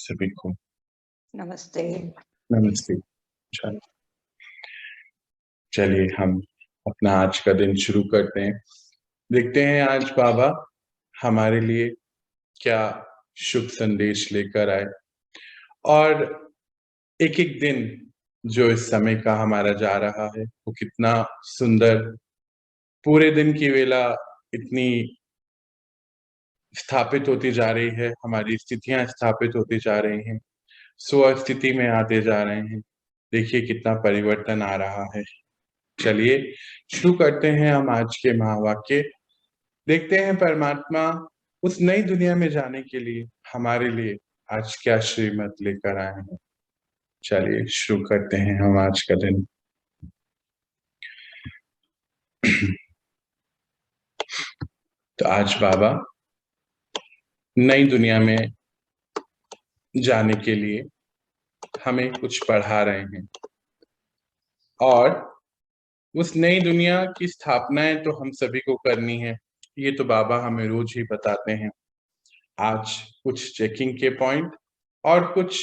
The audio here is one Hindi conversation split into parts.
सभी को नमस्ते। नमस्ते। चलिए हम अपना आज का दिन शुरू करते हैं। देखते हैं आज बाबा हमारे लिए क्या शुभ संदेश लेकर आए, और एक एक दिन जो इस समय का हमारा जा रहा है वो कितना सुंदर, पूरे दिन की वेला इतनी स्थापित होती जा रही है, हमारी स्थितियां स्थापित होती जा रही हैं, स्व स्थिति में आते जा रहे हैं। देखिए कितना परिवर्तन आ रहा है। चलिए शुरू करते हैं हम आज के महावाक्य। देखते हैं परमात्मा उस नई दुनिया में जाने के लिए हमारे लिए आज क्या श्रीमत लेकर आए हैं। चलिए शुरू करते हैं हम आज का दिन। तो आज बाबा नई दुनिया में जाने के लिए हमें कुछ पढ़ा रहे हैं, और उस नई दुनिया की स्थापनाएं तो हम सभी को करनी है। ये तो बाबा हमें रोज ही बताते हैं। आज कुछ चेकिंग के पॉइंट और कुछ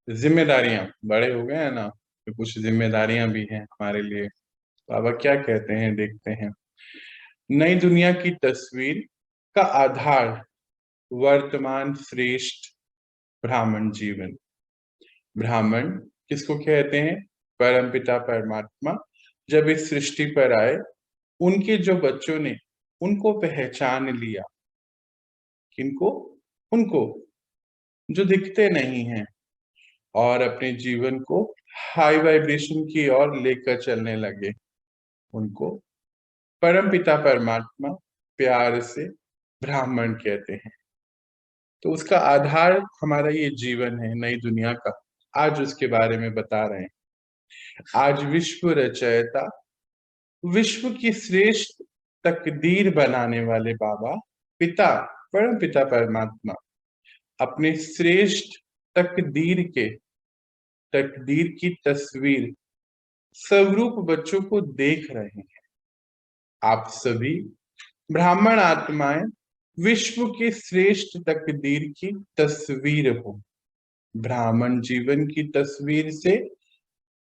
जिम्मेदारियां, बड़े हो गए हैं ना, तो कुछ जिम्मेदारियां भी हैं हमारे लिए। बाबा क्या कहते हैं देखते हैं। नई दुनिया की तस्वीर का आधार वर्तमान श्रेष्ठ ब्राह्मण जीवन। ब्राह्मण किसको कहते हैं? परमपिता परमात्मा जब इस सृष्टि पर आए, उनके जो बच्चों ने उनको पहचान लिया। किनको? उनको जो दिखते नहीं हैं, और अपने जीवन को हाई वाइब्रेशन की ओर लेकर चलने लगे। उनको परमपिता परमात्मा प्यार से ब्राह्मण कहते हैं। तो उसका आधार हमारा ये जीवन है, नई दुनिया का। आज उसके बारे में बता रहे हैं। आज विश्व रचयिता, विश्व की श्रेष्ठ तकदीर बनाने वाले बाबा पिता परम पिता परमात्मा अपने श्रेष्ठ तकदीर की तस्वीर स्वरूप बच्चों को देख रहे हैं। आप सभी ब्राह्मण आत्माएं विश्व के श्रेष्ठ तकदीर की तस्वीर हो। ब्राह्मण जीवन की तस्वीर से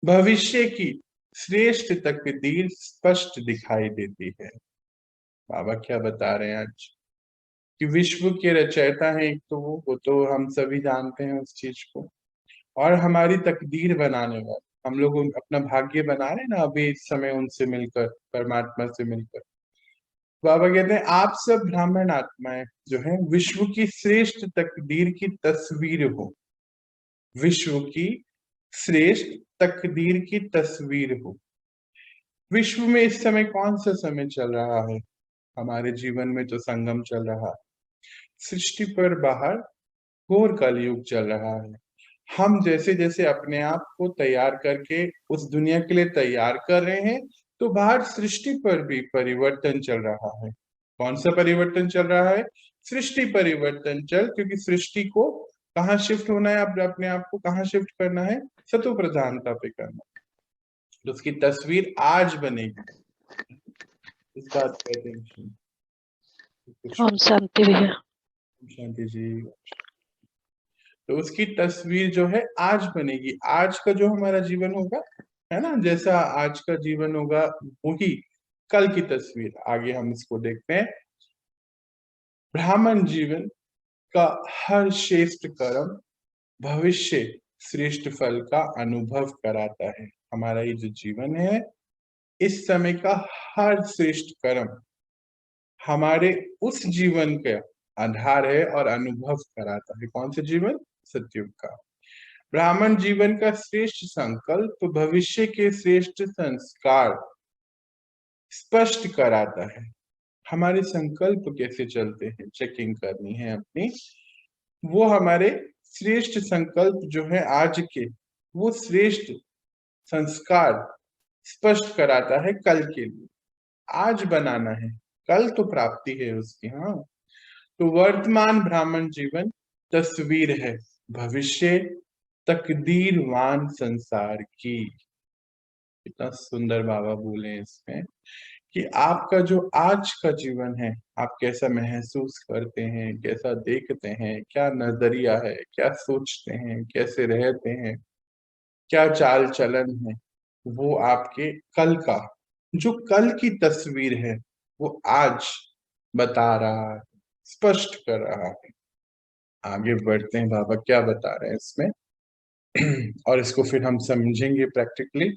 भविष्य की श्रेष्ठ तकदीर स्पष्ट दिखाई देती है। बाबा क्या बता रहे हैं आज कि विश्व के रचयिता है एक तो वो तो हम सभी जानते हैं उस चीज को, और हमारी तकदीर बनाने वाले, हम लोग अपना भाग्य बना रहे हैं ना अभी इस समय उनसे मिलकर, परमात्मा से मिलकर। बाबा कहते हैं आप सब ब्राह्मण आत्माएं जो है विश्व की श्रेष्ठ तकदीर की तस्वीर हो। विश्व की श्रेष्ठ तकदीर की तस्वीर हो। विश्व में इस समय कौन सा समय चल रहा है? हमारे जीवन में तो संगम चल रहा है। सृष्टि पर बाहर घोर कलयुग चल रहा है। हम जैसे जैसे अपने आप को तैयार करके उस दुनिया के लिए तैयार कर रहे हैं, तो बाहर सृष्टि पर भी परिवर्तन चल रहा है। कौन सा परिवर्तन चल रहा है? सृष्टि परिवर्तन क्योंकि सृष्टि को कहाँ शिफ्ट होना है? अपने आप को कहाँ शिफ्ट करना है? सतो प्रधानता पे करना। तो उसकी तस्वीर आज बनेगी। इस बात पे अटेंशन। ओम शांति भैया। शांति जी। तो उसकी तस्वीर जो है आज बनेगी। आज का जो हमारा जीवन होगा, है ना, जैसा आज का जीवन होगा वही कल की तस्वीर। आगे हम इसको देखते हैं। ब्राह्मण जीवन का हर श्रेष्ठ कर्म भविष्य श्रेष्ठ फल का अनुभव कराता है। हमारा ये जो जीवन है, इस समय का हर श्रेष्ठ कर्म हमारे उस जीवन का आधार है और अनुभव कराता है। कौन सा जीवन? सतयुग का। ब्राह्मण जीवन का श्रेष्ठ संकल्प भविष्य के श्रेष्ठ संस्कार स्पष्ट कराता है। हमारे संकल्प कैसे चलते हैं, चेकिंग करनी है अपनी। वो हमारे श्रेष्ठ संकल्प जो है आज के, वो श्रेष्ठ संस्कार स्पष्ट कराता है कल के लिए। आज बनाना है, कल तो प्राप्ति है उसकी। हाँ, तो वर्तमान ब्राह्मण जीवन तस्वीर है भविष्य तकदीरवान संसार की। कितना सुंदर बाबा बोले इसमें कि आपका जो आज का जीवन है, आप कैसा महसूस करते हैं, कैसा देखते हैं, क्या नजरिया है, क्या सोचते हैं, कैसे रहते हैं, क्या चाल चलन है, वो आपके कल का, जो कल की तस्वीर है, वो आज बता रहा है, स्पष्ट कर रहा है। आगे बढ़ते हैं, बाबा क्या बता रहे हैं इसमें और इसको फिर हम समझेंगे प्रैक्टिकली।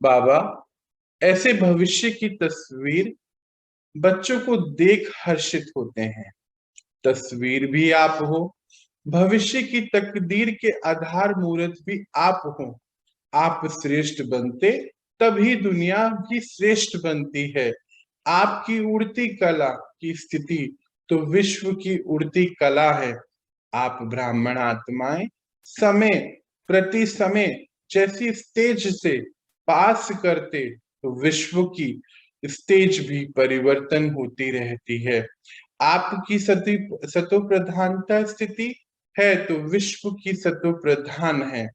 बाबा, ऐसे भविष्य की तस्वीर बच्चों को देख हर्षित होते हैं। तस्वीर भी आप हो, भविष्य की तकदीर के आधार मूर्त भी आप हो। आप श्रेष्ठ बनते तभी दुनिया भी श्रेष्ठ बनती है। आपकी उड़ती कला की स्थिति तो विश्व की उड़ती कला है। आप ब्राह्मण आत्माएं समय प्रति समय जैसी स्टेज से पास करते तो विश्व की स्टेज भी परिवर्तन होती रहती है। आपकी सतो प्रधानता स्थिति है तो विश्व की सतो प्रधान है।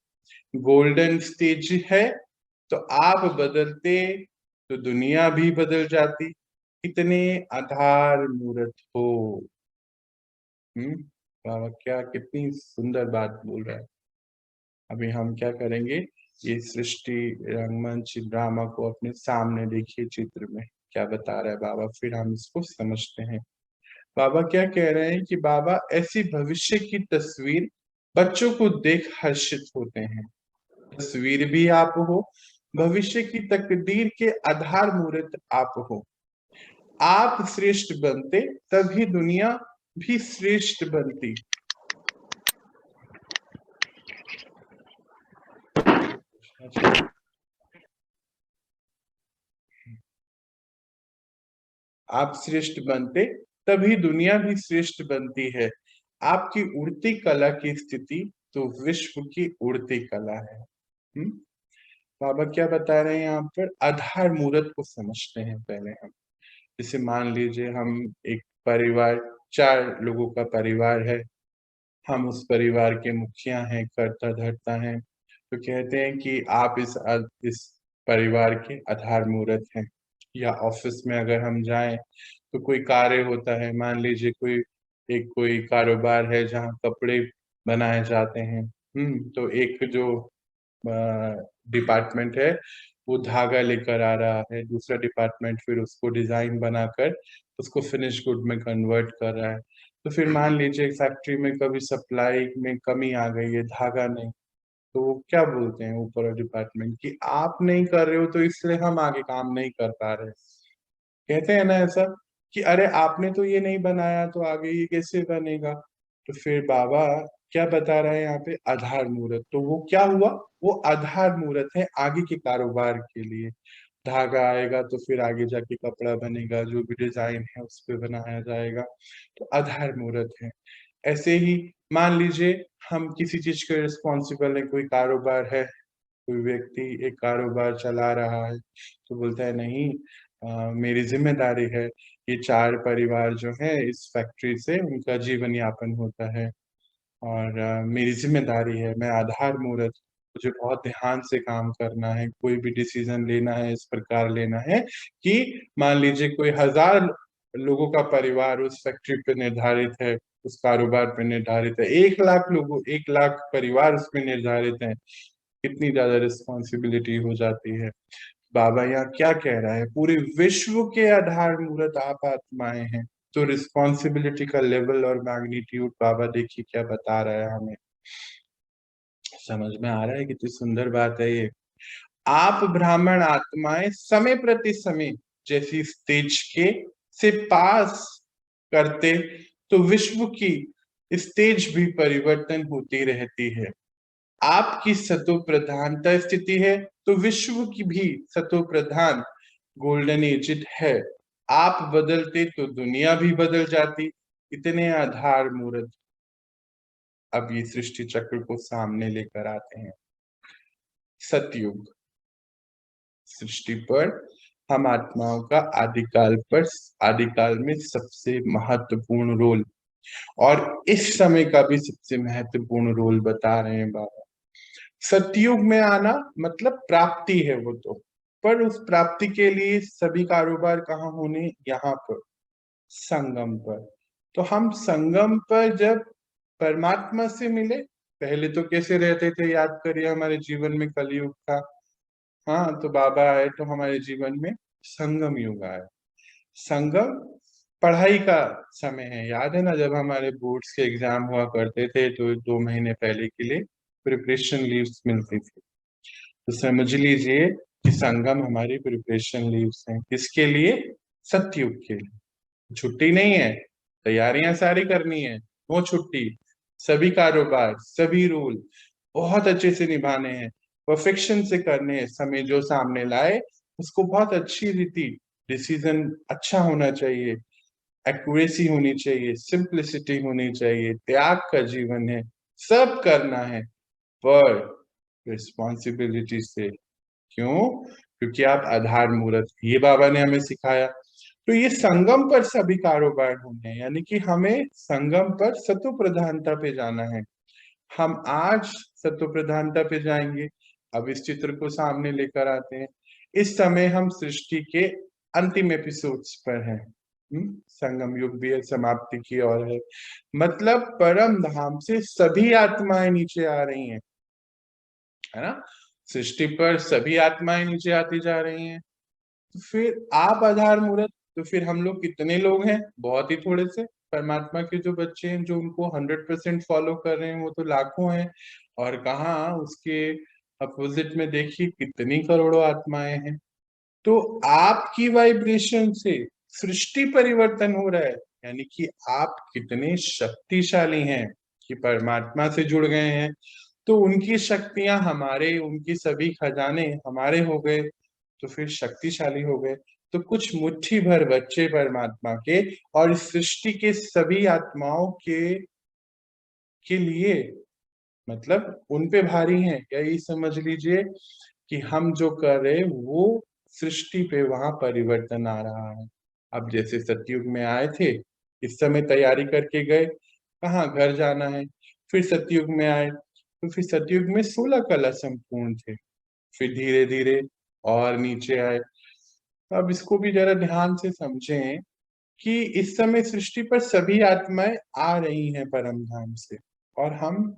गोल्डन स्टेज है तो आप बदलते तो दुनिया भी बदल जाती। कितने आधार मूर्त हो। बाबा क्या कितनी सुंदर बात बोल रहा है। अभी हम क्या करेंगे, ये सृष्टि रंगमंच ड्रामा को अपने सामने देखिए, चित्र में क्या बता रहा है बाबा, फिर हम इसको समझते हैं। बाबा क्या कह रहे हैं कि बाबा ऐसी भविष्य की तस्वीर बच्चों को देख हर्षित होते हैं। तस्वीर भी आप हो, भविष्य की तकदीर के आधार मूर्त आप हो। आप श्रेष्ठ बनते तभी दुनिया भी श्रेष्ठ बनती। आप श्रेष्ठ बनते तभी दुनिया भी श्रेष्ठ बनती है। आपकी उड़ती कला की स्थिति तो विश्व की उड़ती कला है। बाबा क्या बता रहे हैं यहाँ पर, आधार मूर्त को समझते हैं पहले हम। जैसे मान लीजिए हम एक परिवार, 4 लोगों का परिवार है, हम उस परिवार के मुखिया हैं, कर्ता धर्ता हैं, तो कहते हैं कि आप इस परिवार के आधार मूर्त हैं। या ऑफिस में अगर हम जाएं तो कोई कार्य होता है, मान लीजिए कोई कारोबार है जहाँ कपड़े बनाए जाते हैं। तो एक जो डिपार्टमेंट है वो धागा लेकर आ रहा है, दूसरा डिपार्टमेंट फिर उसको डिजाइन बनाकर उसको फिनिश गुड में कन्वर्ट कर रहा है। तो फिर मान लीजिए फैक्ट्री में कभी सप्लाई में कमी आ गई है, धागा नहीं, तो वो क्या बोलते हैं ऊपर डिपार्टमेंट कि आप नहीं कर रहे हो तो इसलिए हम आगे काम नहीं कर पा रहे। कहते हैं ना ऐसा कि अरे आपने तो ये नहीं बनाया तो आगे ये कैसे बनेगा। तो फिर बाबा क्या बता रहे हैं यहाँ पे, आधार मूर्त। तो वो क्या हुआ, वो आधार मूर्त है आगे के कारोबार के लिए। धागा आएगा तो फिर आगे जाके कपड़ा बनेगा, जो भी डिजाइन है उस पे बनाया जाएगा, तो आधार मूर्त है। ऐसे ही मान लीजिए हम किसी चीज के रिस्पॉन्सिबल है, कोई कारोबार है, कोई व्यक्ति एक कारोबार चला रहा है तो बोलता है नहीं, मेरी जिम्मेदारी है, ये 4 परिवार जो है इस फैक्ट्री से उनका जीवन यापन होता है और मेरी जिम्मेदारी है, मैं आधार मूर्त, मुझे बहुत ध्यान से काम करना है, कोई भी डिसीजन लेना है इस प्रकार लेना है कि मान लीजिए कोई 1000 लोगों का परिवार उस फैक्ट्री पे निर्धारित है, उस कारोबार पे निर्धारित है, 1 लाख लोगों 1 लाख परिवार उसमें निर्धारित है, कितनी ज्यादा रिस्पॉन्सिबिलिटी हो जाती है। बाबा यहाँ क्या कह रहा है, पूरे विश्व के आधार मूर्त आप आत्माएं हैं। तो रिस्पॉन्सिबिलिटी का लेवल और मैग्नीट्यूड बाबा देखिए क्या बता रहा है हमें। समझ में आ रहा है, कितनी सुंदर बात है ये। आप ब्राह्मण आत्माएं समय प्रति समय जैसी स्टेज के से पास करते तो विश्व की स्टेज भी परिवर्तन होती रहती है। आपकी सतो प्रधानता स्थिति है तो विश्व की भी सतो प्रधान गोल्डन एजिड है। आप बदलते तो दुनिया भी बदल जाती। इतने आधार मूर्त अब ये सृष्टि चक्र को सामने लेकर आते हैं। सतयुग सृष्टि पर हम आत्माओं का आदिकाल में सबसे महत्वपूर्ण रोल, और इस समय का भी सबसे महत्वपूर्ण रोल बता रहे हैं बाबा। सतयुग में आना मतलब प्राप्ति है, वो तो पर उस प्राप्ति के लिए सभी कारोबार कहाँ होने? यहाँ पर, संगम पर। तो हम संगम पर जब परमात्मा से मिले, पहले तो कैसे रहते थे याद करिए, हमारे जीवन में कलयुग था। हाँ, तो बाबा आए तो हमारे जीवन में संगम युग आया। संगम पढ़ाई का समय है, याद है ना, जब हमारे बोर्ड्स के एग्जाम हुआ करते थे तो 2 महीने पहले के लिए प्रिपरेशन लीव्स मिलती थी। तो समझ लीजिए कि संगम हमारी प्रिपरेशन लीव्स हैं। किसके लिए? सतयुग के लिए। छुट्टी नहीं है, तैयारियां सारी करनी है, वो छुट्टी। सभी कारोबार, सभी रूल बहुत अच्छे से निभाने हैं, परफेक्शन से करने हैं। समय जो सामने लाए उसको बहुत अच्छी रीति, डिसीजन अच्छा होना चाहिए, एक्यूरेसी होनी चाहिए, सिंप्लिसिटी होनी चाहिए, त्याग का जीवन है, सब करना है, पर रिस्पॉन्सिबिलिटी से। क्यों? क्योंकि आप आधार मूर्त, ये बाबा ने हमें सिखाया। तो ये संगम पर सभी कारोबार होंगे, यानी कि हमें संगम पर सत्व प्रधानता पे जाना है। हम आज सत्व प्रधानता पे जाएंगे। अब इस चित्र को सामने लेकर आते हैं। इस समय हम सृष्टि के अंतिम एपिसोड्स पर हैं। संगम युग भी समाप्ति की ओर है। मतलब परम धाम से सभी आत्माएं नीचे आ रही हैं, है ना। सृष्टि पर सभी आत्माएं नीचे आती जा रही हैं। तो फिर आप आधार मूर्त, तो फिर हम लोग कितने लोग हैं? बहुत ही थोड़े से। परमात्मा के जो बच्चे हैं जो उनको 100% फॉलो कर रहे हैं वो तो लाखों हैं। और कहाँ उसके अपोजिट में देखिए कितनी करोड़ों आत्माएं हैं। तो आपकी वाइब्रेशन से सृष्टि परिवर्तन हो रहा है, यानी कि आप कितने शक्तिशाली हैं कि परमात्मा से जुड़ गए हैं। तो उनकी शक्तियां हमारे, उनकी सभी खजाने हमारे हो गए, तो फिर शक्तिशाली हो गए। तो कुछ मुट्ठी भर बच्चे परमात्मा के और इस सृष्टि के सभी आत्माओं के लिए, मतलब उन पे भारी हैं, यही समझ लीजिए कि हम जो कर रहे वो सृष्टि पे वहां परिवर्तन आ रहा है। अब जैसे सतयुग में आए थे, इस समय तैयारी करके गए, कहाँ घर जाना है। फिर सतयुग में आए तो फिर सतयुग में 16 कला संपूर्ण थे। फिर धीरे धीरे और नीचे आए। अब इसको भी जरा ध्यान से समझें कि इस समय सृष्टि पर सभी आत्माएं आ रही हैं परम धाम से, और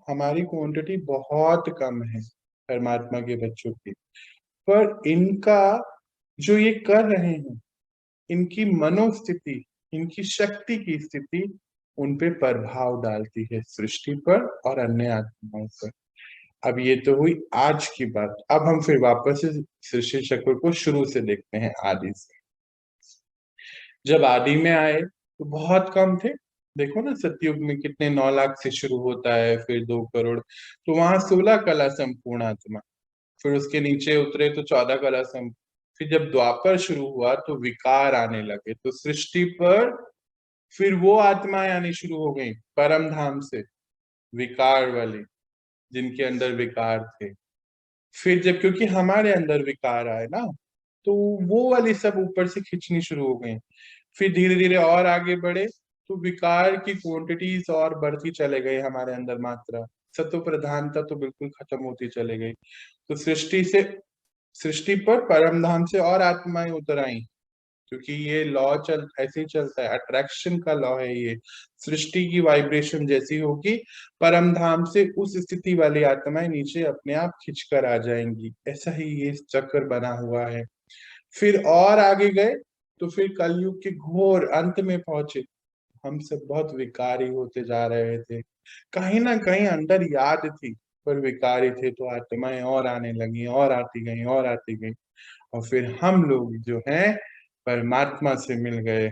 हमारी क्वांटिटी बहुत कम है परमात्मा के बच्चों की। पर इनका जो ये कर रहे हैं, इनकी मनोस्थिति, इनकी शक्ति की स्थिति उन पे प्रभाव डालती है सृष्टि पर और अन्य आत्माओं पर। अब ये तो हुई आज की बात। अब हम फिर वापस से सृष्टि चक्र को शुरू से देखते हैं, आदि से। जब आदि में आए तो बहुत कम थे। देखो ना, सतयुग में कितने 9 लाख से शुरू होता है, फिर 2 करोड़, तो वहां 16 कला संपूर्ण आत्मा। फिर उसके नीचे उतरे तो 14 कला संपूर्ण। फिर जब द्वापर शुरू हुआ तो विकार आने लगे, तो सृष्टि पर फिर वो आत्माएं आनी शुरू हो गई परम धाम से, विकार वाली, जिनके अंदर विकार थे। फिर जब क्योंकि हमारे अंदर विकार आए ना, तो वो वाली सब ऊपर से खींचनी शुरू हो गई। फिर धीरे धीरे और आगे बढ़े तो विकार की क्वांटिटीज और बढ़ती चले गई हमारे अंदर, मात्रा, सत्व प्रधानता तो बिल्कुल खत्म होती चले गई। तो सृष्टि पर परम धाम से और आत्माएं उतर आई, क्योंकि ये लॉ ऐसे ही चलता है, अट्रैक्शन का लॉ है ये। सृष्टि की वाइब्रेशन जैसी होगी, परम धाम से उस स्थिति वाली आत्माएं नीचे अपने आप खिंच कर आ जाएंगी। ऐसा ही ये चक्र बना हुआ है। फिर और आगे गए तो फिर कलयुग के घोर अंत में पहुंचे। हम सब बहुत विकारी होते जा रहे थे, कहीं ना कहीं अंदर याद थी पर विकारी थे, तो आत्माएं और आने लगी, और आती गई, और आती गई। और फिर हम लोग जो हैं परमात्मा से मिल गए।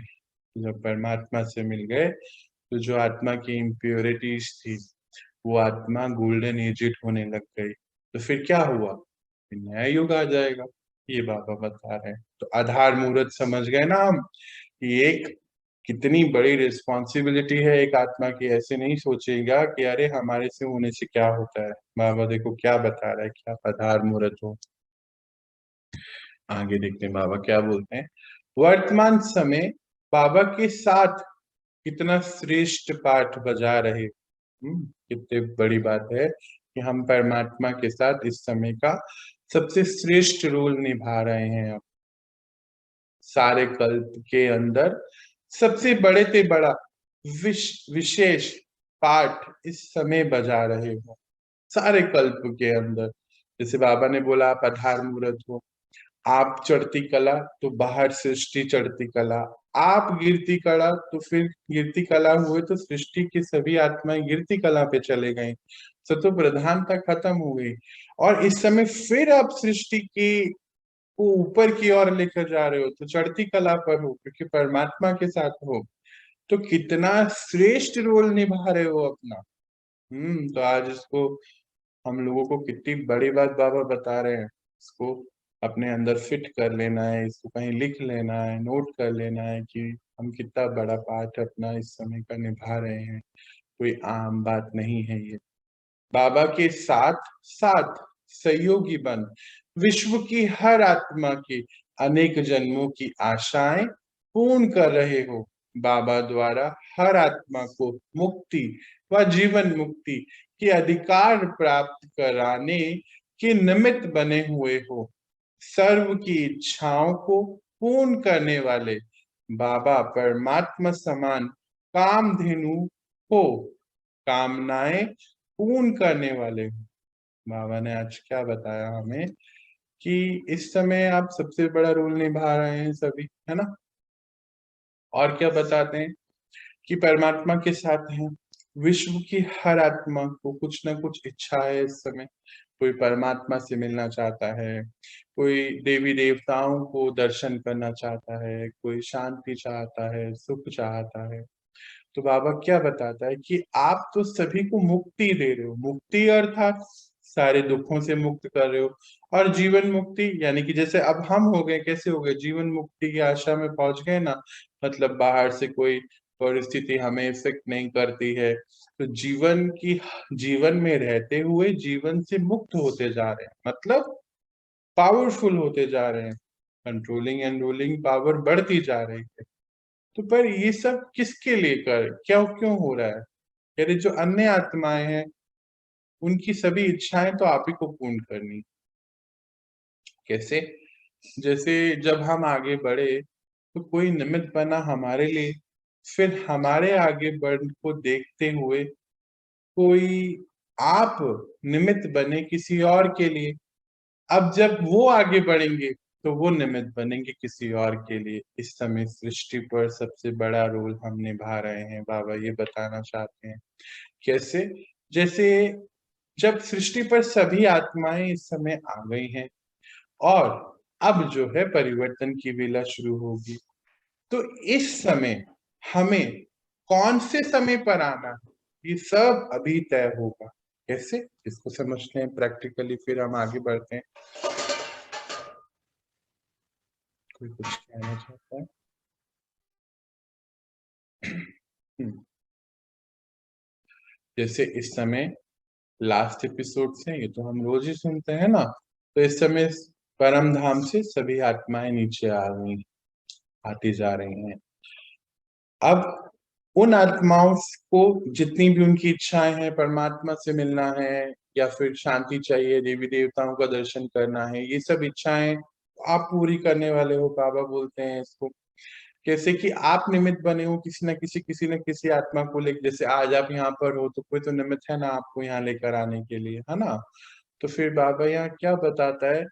जब परमात्मा से मिल गए तो जो आत्मा की इम्प्योरिटीज थी वो आत्मा गोल्डन एजिड होने लग गई। तो फिर क्या हुआ? फिर नया युग आ जाएगा, ये बाबा बता रहे हैं। तो आधार मूर्त समझ गए ना हम कि एक कितनी बड़ी रिस्पॉन्सिबिलिटी है एक आत्मा की। ऐसे नहीं सोचेगा कि अरे हमारे से होने से क्या होता है। बाबा देखो क्या बता रहा है, क्या आधार मूर्त हो। आगे देखते हैं बाबा क्या बोलते हैं। वर्तमान समय बाबा के साथ कितना श्रेष्ठ पाठ बजा रहे। कितनी बड़ी बात है कि हम परमात्मा के साथ इस समय का सबसे श्रेष्ठ रोल निभा रहे हैं। अब सारे कल्प के अंदर सबसे बड़े से बड़ा विशेष पाठ इस समय बजा रहे हो सारे कल्प के अंदर। जैसे बाबा ने बोला आप आधार मूर्त हो, आप चढ़ती कला तो बाहर सृष्टि चढ़ती कला, आप गिरती कला तो फिर गिरती कला हुए तो सृष्टि की सभी आत्माएं गिरती कला पे चले गए, सतो प्रधानता खत्म हो गई। और इस समय फिर आप सृष्टि की को ऊपर की ओर लेकर जा रहे हो तो चढ़ती कला पर हो क्योंकि परमात्मा के साथ हो, तो कितना श्रेष्ठ रोल निभा रहे हो अपना। तो आज इसको हम लोगों को कितनी बड़ी बात बाबा बता रहे हैं, इसको अपने अंदर फिट कर लेना है, इसको कहीं लिख लेना है, नोट कर लेना है कि हम कितना बड़ा पार्ट अपना इस समय का निभा रहे हैं। कोई आम बात नहीं है ये। बाबा के साथ साथ सहयोगी बन विश्व की हर आत्मा की अनेक जन्मों की आशाएं पूर्ण कर रहे हो। बाबा द्वारा हर आत्मा को मुक्ति व जीवन मुक्ति के अधिकार प्राप्त कराने के निमित्त बने हुए हो। सर्व की इच्छाओं को पूर्ण करने वाले बाबा परमात्मा समान कामधेनु हो, कामनाएं पूर्ण करने वाले हो। बाबा ने आज क्या बताया हमें कि इस समय आप सबसे बड़ा रोल निभा रहे हैं सभी, है ना। और क्या बताते हैं कि परमात्मा के साथ हैं, विश्व की हर आत्मा को कुछ ना कुछ इच्छा है इस समय। कोई परमात्मा से मिलना चाहता है, कोई देवी देवताओं को दर्शन करना चाहता है, कोई शांति चाहता है, सुख चाहता है। तो बाबा क्या बताता है कि आप तो सभी को मुक्ति दे रहे हो। मुक्ति अर्थात सारे दुखों से मुक्त कर रहे हो, और जीवन मुक्ति यानी कि जैसे अब हम हो गए, कैसे हो गए, जीवन मुक्ति की आशा में पहुंच गए ना। मतलब बाहर से कोई परिस्थिति हमें इफेक्ट नहीं करती है, तो जीवन में रहते हुए जीवन से मुक्त होते जा रहे हैं, मतलब पावरफुल होते जा रहे हैं, कंट्रोलिंग एंड रूलिंग पावर बढ़ती जा रही है। तो पर ये सब किसके लिए क्यों क्यों हो रहा है। कह रहे जो अन्य आत्माएं हैं उनकी सभी इच्छाएं तो आप ही को पूर्ण करनी। कैसे, जैसे जब हम आगे बढ़े तो कोई निमित्त बना हमारे लिए, फिर हमारे आगे बढ़ को देखते हुए कोई आप निमित्त बने किसी और के लिए। अब जब वो आगे बढ़ेंगे तो वो निमित्त बनेंगे किसी और के लिए। इस समय सृष्टि पर सबसे बड़ा रोल हम निभा रहे हैं, बाबा ये बताना चाहते हैं। कैसे, जैसे जब सृष्टि पर सभी आत्माएं इस समय आ गई हैं और अब जो है परिवर्तन की वेला शुरू होगी, तो इस समय हमें कौन से समय पर आना है ये सब अभी तय होगा। कैसे, इसको समझते हैं प्रैक्टिकली, फिर हम आगे बढ़ते हैं। कोई कुछ कहना चाहता है? जैसे इस समय लास्ट एपिसोड से, ये तो हम रोज ही सुनते हैं ना, तो इस समय परम धाम से सभी आत्माएं नीचे आ गई, आती जा रही हैं। अब उन आत्माओं को जितनी भी उनकी इच्छाएं हैं, परमात्मा से मिलना है या फिर शांति चाहिए, देवी देवताओं का दर्शन करना है, ये सब इच्छाएं आप पूरी करने वाले हो। बाबा बोलते हैं इसको कैसे कि आप निमित्त बने हो किसी न किसी आत्मा को लेकर। जैसे आज आप यहाँ पर हो तो कोई तो निमित्त है ना आपको यहाँ लेकर आने के लिए, है ना। तो फिर बाबा यहाँ क्या बताता है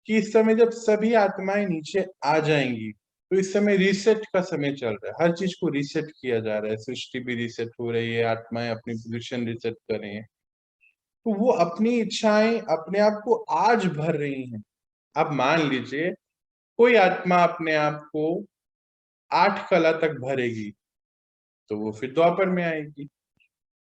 कि इस समय जब सभी आत्माएं नीचे आ जाएंगी तो इस समय रीसेट का समय चल रहा है, हर चीज को रीसेट किया जा रहा है। सृष्टि भी रीसेट हो रही है, आत्माएं अपनी पोजिशन रीसेट कर रही है, तो वो अपनी इच्छाएं अपने आप को आज भर रही हैं। अब मान लीजिए कोई आत्मा अपने आप को 8 कला तक भरेगी तो वो फिर द्वापर में आएगी,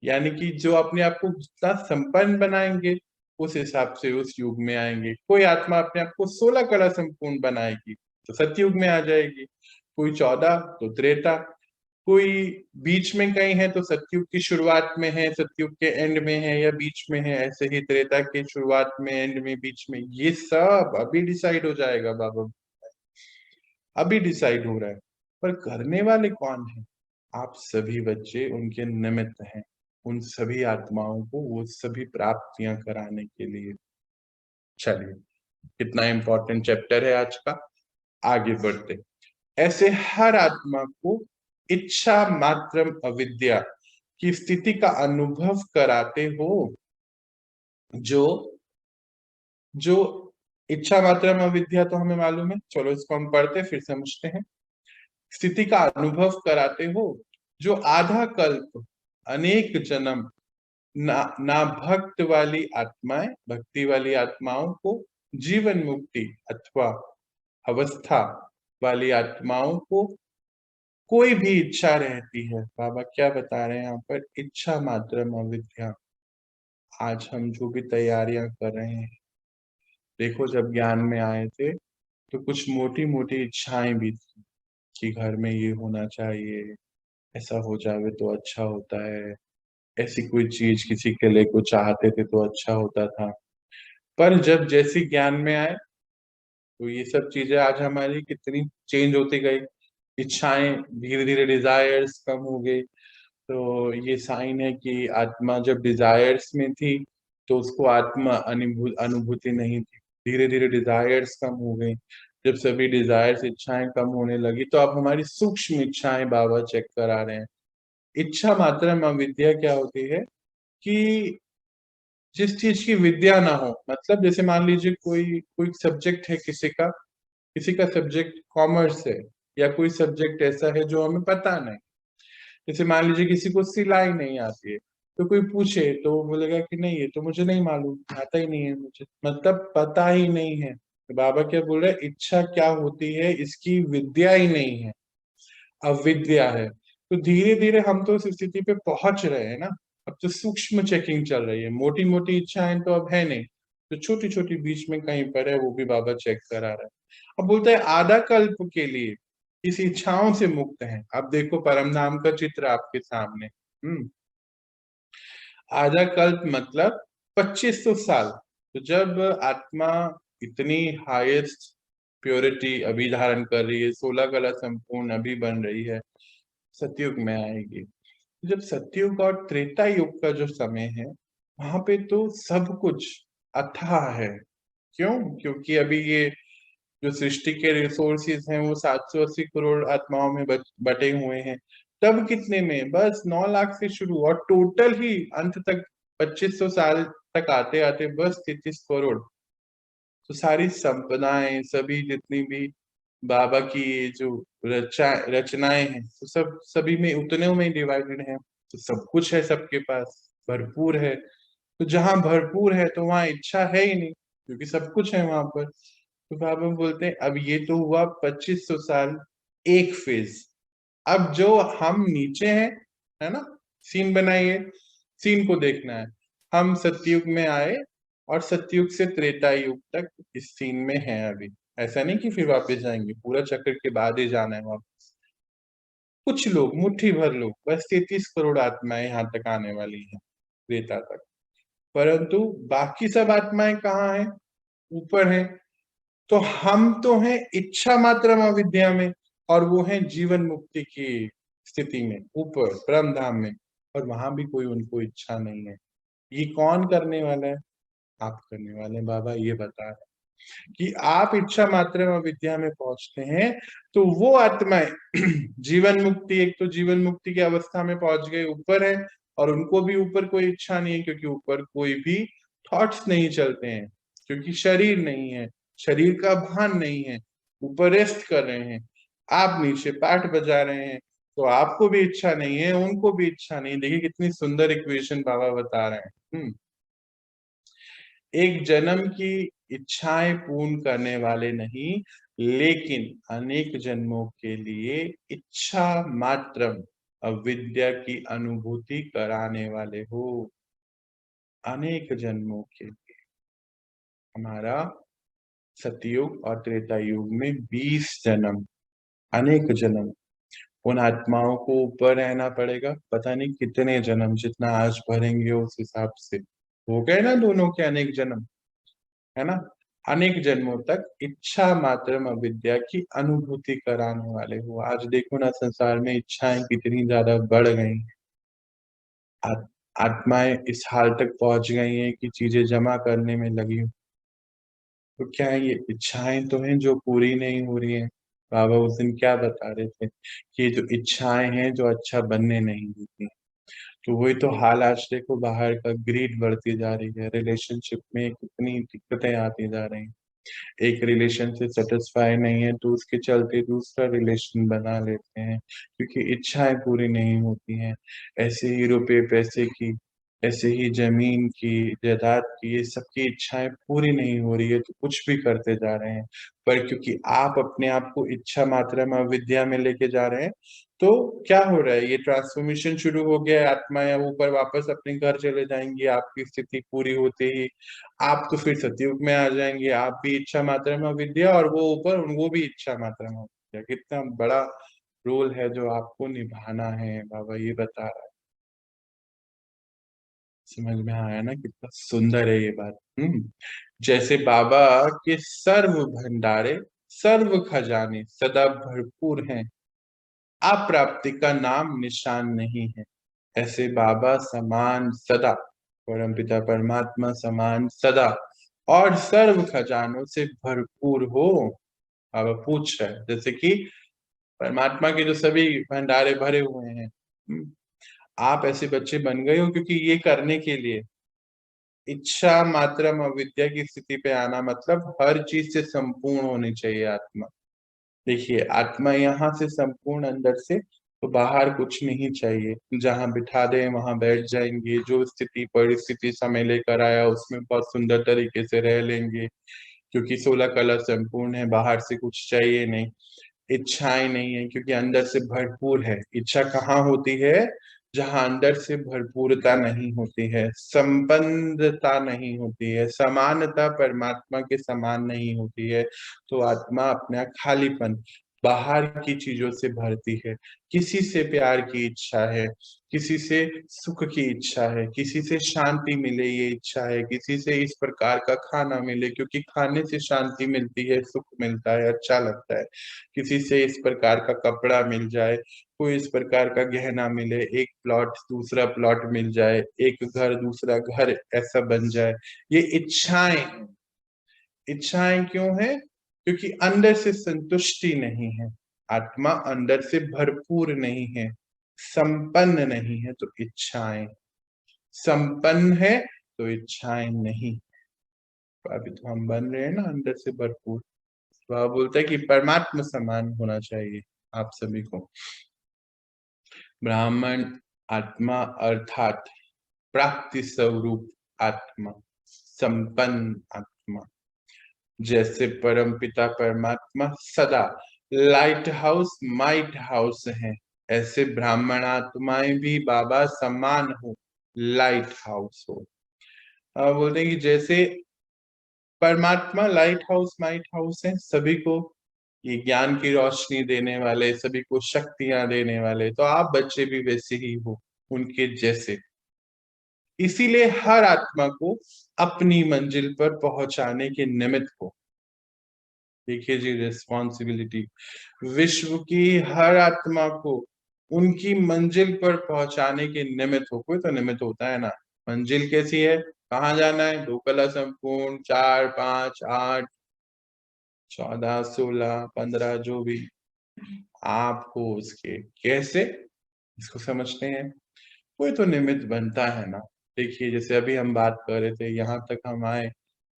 यानी कि जो अपने आप को जितना संपन्न बनाएंगे उस हिसाब से उस युग में आएंगे। कोई आत्मा अपने आप को 16 कला संपूर्ण बनाएगी तो सतयुग में आ जाएगी, कोई 14 तो त्रेता, कोई बीच में कहीं है तो सतयुग की शुरुआत में है, सतयुग के एंड में है या बीच में है, ऐसे ही त्रेता के शुरुआत में, एंड में, बीच में, ये सब अभी डिसाइड हो जाएगा बाबा, अभी डिसाइड हो रहा है। पर करने वाले कौन है, आप सभी बच्चे उनके निमित्त हैं, उन सभी आत्माओं को वो सभी प्राप्तियां कराने के लिए। चलिए कितना इंपॉर्टेंट चैप्टर है आज का। आगे बढ़ते, ऐसे हर आत्मा को इच्छा मात्रम अविद्या की स्थिति का अनुभव कराते हो, जो जो इच्छा मात्रम अविद्या तो हमें मालूम है, चलो इसको हम पढ़ते फिर समझते हैं। स्थिति का अनुभव कराते हो जो आधा कल्प अनेक जन्म ना भक्त वाली आत्माएं, भक्ति वाली आत्माओं को जीवन मुक्ति अथवा अवस्था वाली आत्माओं को कोई भी इच्छा रहती है। बाबा क्या बता रहे हैं यहाँ पर, इच्छा मात्र अविद्या। आज हम जो भी तैयारियां कर रहे हैं, देखो जब ज्ञान में आए थे तो कुछ मोटी मोटी इच्छाएं भी थी कि घर में ये होना चाहिए, ऐसा हो जावे तो अच्छा होता है, ऐसी कोई चीज किसी के लिए को चाहते थे तो अच्छा होता था। पर जब जैसी ज्ञान में आए तो ये सब चीजें आज हमारी कितनी चेंज होती गई। इच्छाएं धीरे धीरे, डिजायर्स कम हो गई। तो ये साइन है कि आत्मा जब डिजायर्स में थी तो उसको आत्मा अनुभूति नहीं थी। धीरे धीरे डिजायर्स कम हो गई। जब सभी डिजायर्स, इच्छाएं कम होने लगी तो अब हमारी सूक्ष्म इच्छाएं बाबा चेक करा रहे हैं। इच्छा मात्र अविद्या क्या होती है कि जिस चीज की विद्या ना हो, मतलब जैसे मान लीजिए कोई कोई सब्जेक्ट है किसी का सब्जेक्ट कॉमर्स है, या कोई सब्जेक्ट ऐसा है जो हमें पता नहीं। जैसे मान लीजिए किसी को सिलाई नहीं आती है, तो कोई पूछे तो वो बोलेगा कि नहीं ये तो मुझे नहीं मालूम, आता ही नहीं है मुझे, मतलब पता ही नहीं है। तो बाबा क्या बोल रहे हैं, इच्छा क्या होती है, इसकी विद्या ही नहीं है, अविद्या है। तो धीरे धीरे हम तो उस स्थिति पे पहुंच रहे हैं ना। अब तो सूक्ष्म चेकिंग चल रही है, मोटी मोटी इच्छाएं तो अब है नहीं, तो छोटी छोटी बीच में कहीं पर है, वो भी बाबा चेक करा रहा है। अब बोलते हैं आधा कल्प के लिए इस इच्छाओं से मुक्त है। अब देखो परम धाम का चित्र आपके सामने। आधा कल्प मतलब 2500 साल। तो जब आत्मा इतनी हाईएस्ट प्योरिटी अभी धारण कर रही है, 16 कला संपूर्ण अभी बन रही है, सतयुग में आएगी। जब सतयुग और त्रेता युग का जो समय है, वहां पे तो सब कुछ अथाह है। क्यों? क्योंकि अभी ये जो सृष्टि के रिसोर्सेज हैं वो 780 करोड़ आत्माओं में बटे हुए हैं। तब कितने में, बस 9 लाख से शुरू, और टोटल ही अंत तक 2500 साल तक आते आते बस 33 करोड़। तो सारी संपदाएं, सभी जितनी भी बाबा की ये जो रचनाएं हैं, तो सब सभी में उतने में डिवाइडेड है। तो सब कुछ है सबके पास, भरपूर है। तो जहां भरपूर है तो वहां इच्छा है ही नहीं, क्योंकि सब कुछ है वहां पर। तो बाबा बोलते हैं अब ये तो हुआ 2500 साल एक फेज। अब जो हम नीचे हैं, है ना, सीन बनाइए, सीन को देखना है। हम सतयुग में आए और सतयुग से त्रेता युग तक इस सीन में है अभी। ऐसा नहीं कि फिर वापस जाएंगे, पूरा चक्र के बाद ही जाना है वापस। कुछ लोग, मुट्ठी भर लोग, बस 33 करोड़ आत्माएं यहाँ तक आने वाली हैं त्रेता तक। परंतु बाकी सब आत्माएं कहाँ हैं? ऊपर हैं। तो हम तो हैं इच्छा मात्र अविद्या में, और वो है जीवन मुक्ति की स्थिति में ऊपर परम धाम में, और वहां भी कोई उनको इच्छा नहीं है। ये कौन करने वाला है? आप करने वाले हैं। बाबा ये बता रहे हैं कि आप इच्छा मात्र अविद्या में पहुंचते हैं तो वो आत्माएं जीवन मुक्ति, एक तो जीवन मुक्ति की अवस्था में पहुंच गए, ऊपर है, और उनको भी ऊपर कोई इच्छा नहीं है, क्योंकि ऊपर कोई भी थॉट्स नहीं चलते हैं, क्योंकि शरीर नहीं है, शरीर का भान नहीं है, ऊपर रेस्ट कर रहे हैं। आप नीचे पाठ बजा रहे हैं, तो आपको भी इच्छा नहीं है, उनको भी इच्छा नहीं। देखिए कितनी सुंदर इक्वेशन बाबा बता रहे हैं। एक जन्म की इच्छाएं पूर्ण करने वाले नहीं, लेकिन अनेक जन्मों के लिए इच्छा मात्र अविद्या की अनुभूति कराने वाले हो। अनेक जन्मों के लिए हमारा सतयुग और त्रेता युग में 20 जन्म, अनेक जन्म। उन आत्माओं को ऊपर रहना पड़ेगा, पता नहीं कितने जन्म, जितना आज भरेंगे उस हिसाब से हो गए ना दोनों के अनेक जन्म, है ना। अनेक जन्मों तक इच्छा मात्र अविद्या की अनुभूति कराने वाले हो। आज देखो ना संसार में इच्छाएं कितनी ज्यादा बढ़ गई हैं। आत्माएं इस हाल तक पहुंच गई हैं कि चीजें जमा करने में लगी तो क्या ये इच्छाएं तो हैं जो पूरी नहीं हो रही हैं? बाबा उस दिन क्या बता रहे थे कि ये जो इच्छाएं हैं जो अच्छा बनने नहीं देती। तो वही तो हाल आज देखो, बाहर का ग्रीड बढ़ती जा रही है, रिलेशनशिप में कितनी दिक्कतें आती जा रही हैं। एक रिलेशन से सेटिस्फाई नहीं है तो उसके चलते दूसरा रिलेशन बना लेते हैं, क्योंकि इच्छाएं पूरी नहीं होती हैं। ऐसे ही रुपए पैसे की, ऐसे ही जमीन की, जायदाद की, ये सबकी इच्छाएं पूरी नहीं हो रही है तो कुछ भी करते जा रहे हैं। पर क्योंकि आप अपने आप को इच्छा मात्रा में अविद्या में लेके जा रहे हैं, तो क्या हो रहा है, ये ट्रांसफॉर्मेशन शुरू हो गया है। आत्मा या ऊपर वापस अपने घर चले जाएंगी आपकी स्थिति पूरी होते ही। आप तो फिर सतयुग में आ जाएंगे, आप भी इच्छा मात्रा में अविद्या, और वो ऊपर वो भी इच्छा मात्रा में अविद्या। कितना बड़ा रोल है जो आपको निभाना है, बाबा ये बता रहा है। समझ में आया ना, कितना सुंदर है ये बात। जैसे बाबा के सर्व भंडारे, सर्व खजाने सदा भरपूर हैं, अप्राप्ति का नाम निशान नहीं है। ऐसे बाबा समान सदा, परमपिता परमात्मा समान सदा और सर्व खजानों से भरपूर हो। बाबा पूछ रहे हैं जैसे कि परमात्मा के जो सभी भंडारे भरे हुए हैं, आप ऐसे बच्चे बन गए हो क्योंकि ये करने के लिए इच्छा मात्रम अविद्या की स्थिति पे आना, मतलब हर चीज से संपूर्ण होनी चाहिए आत्मा। देखिए आत्मा यहाँ से संपूर्ण अंदर से, तो बाहर कुछ नहीं चाहिए। जहां बिठा दे वहां बैठ जाएंगे, जो स्थिति परिस्थिति समय लेकर आया उसमें बहुत सुंदर तरीके से रह लेंगे, क्योंकि 16 कला संपूर्ण है, बाहर से कुछ चाहिए नहीं। इच्छाएं नहीं है क्योंकि अंदर से भरपूर है। इच्छा कहाँ होती है? जहां अंदर से भरपूरता नहीं होती है, संपन्नता नहीं होती है, समानता परमात्मा के समान नहीं होती है, तो आत्मा अपना खालीपन बाहर की चीजों से भरती है। किसी से प्यार की इच्छा है, किसी से सुख की इच्छा है, किसी से शांति मिले ये इच्छा है, किसी से इस प्रकार का खाना मिले क्योंकि खाने से शांति मिलती है, सुख मिलता है, अच्छा लगता है। किसी से इस प्रकार का कपड़ा मिल जाए, कोई इस प्रकार का गहना मिले, एक प्लॉट दूसरा प्लॉट मिल जाए, एक घर दूसरा घर ऐसा बन जाए। ये इच्छाएं, इच्छाएं क्यों है? क्योंकि अंदर से संतुष्टि नहीं है, आत्मा अंदर से भरपूर नहीं है, संपन्न नहीं है, तो इच्छाएं। संपन्न है तो इच्छाएं नहीं। तो अभी तो हम बन रहे हैं ना अंदर से भरपूर। तो आप बोलते हैं कि परमात्मा समान होना चाहिए आप सभी को। ब्राह्मण आत्मा अर्थात प्राप्ति स्वरूप आत्मा, संपन्न आत्मा। जैसे परम पिता परमात्मा सदा लाइट हाउस माइट हाउस है, ऐसे ब्राह्मण आत्माएं भी बाबा समान हो, लाइट हाउस हो। बोलते हैं कि जैसे परमात्मा लाइट हाउस माइट हाउस है, सभी को ये ज्ञान की रोशनी देने वाले, सभी को शक्तियां देने वाले, तो आप बच्चे भी वैसे ही हो, उनके जैसे। इसीलिए हर आत्मा को अपनी मंजिल पर पहुंचाने के निमित्त को, देखिए जी रिस्पॉन्सिबिलिटी, विश्व की हर आत्मा को उनकी मंजिल पर पहुंचाने के निमित्त हो। कोई तो निमित्त होता है ना। मंजिल कैसी है, कहाँ जाना है? 2 कला संपूर्ण, 4 5 8 14 16 15, जो भी आप हो उसके कैसे इसको समझते हैं। कोई तो निमित्त बनता है ना। देखिए जैसे अभी हम बात कर रहे थे, यहाँ तक हम आए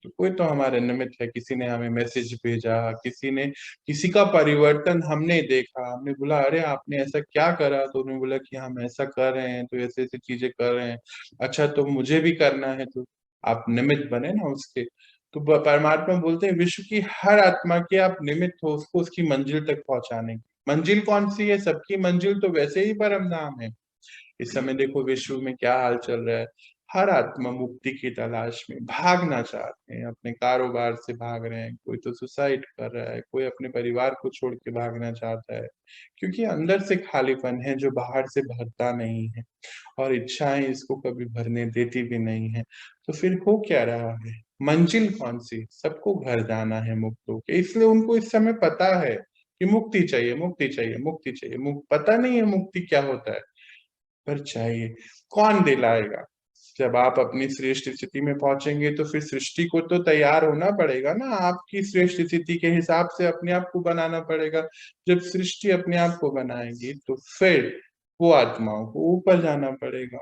तो कोई तो हमारे निमित्त है। किसी ने हमें मैसेज भेजा, किसी ने, किसी का परिवर्तन हमने देखा, हमने बोला अरे आपने ऐसा क्या करा, तो उन्होंने बोला कि हम ऐसा कर रहे हैं, तो ऐसे ऐसी चीजें कर रहे हैं, अच्छा तो मुझे भी करना है, तो आप निमित्त बने ना उसके। तो परमात्मा बोलते हैं विश्व की हर आत्मा के आप निमित्त हो, उसको उसकी मंजिल तक पहुंचाने की। मंजिल कौन सी है? सबकी मंजिल तो वैसे ही परम धाम है। इस समय देखो विश्व में क्या हाल चल रहा है। हर आत्मा मुक्ति की तलाश में भागना चाहते हैं, अपने कारोबार से भाग रहे हैं, कोई तो सुसाइड कर रहा है, कोई अपने परिवार को छोड़ के भागना चाहता है, क्योंकि अंदर से खालीपन है जो बाहर से भरता नहीं है, और इच्छाएं इसको कभी भरने देती भी नहीं है। तो फिर हो क्या रहा है? मंजिल कौन सी? सबको घर जाना है मुक्त होके, इसलिए उनको इस समय पता है कि मुक्ति चाहिए, मुक्ति चाहिए, मुक्ति चाहिए। पता नहीं है मुक्ति क्या होता है, पर चाहिए। कौन दिलाएगा? जब आप अपनी श्रेष्ठ स्थिति में पहुंचेंगे तो फिर सृष्टि को तो तैयार होना पड़ेगा ना, आपकी श्रेष्ठ स्थिति के हिसाब से अपने आप को बनाना पड़ेगा। जब सृष्टि अपने आप को बनाएगी तो फिर वो आत्माओं को ऊपर जाना पड़ेगा,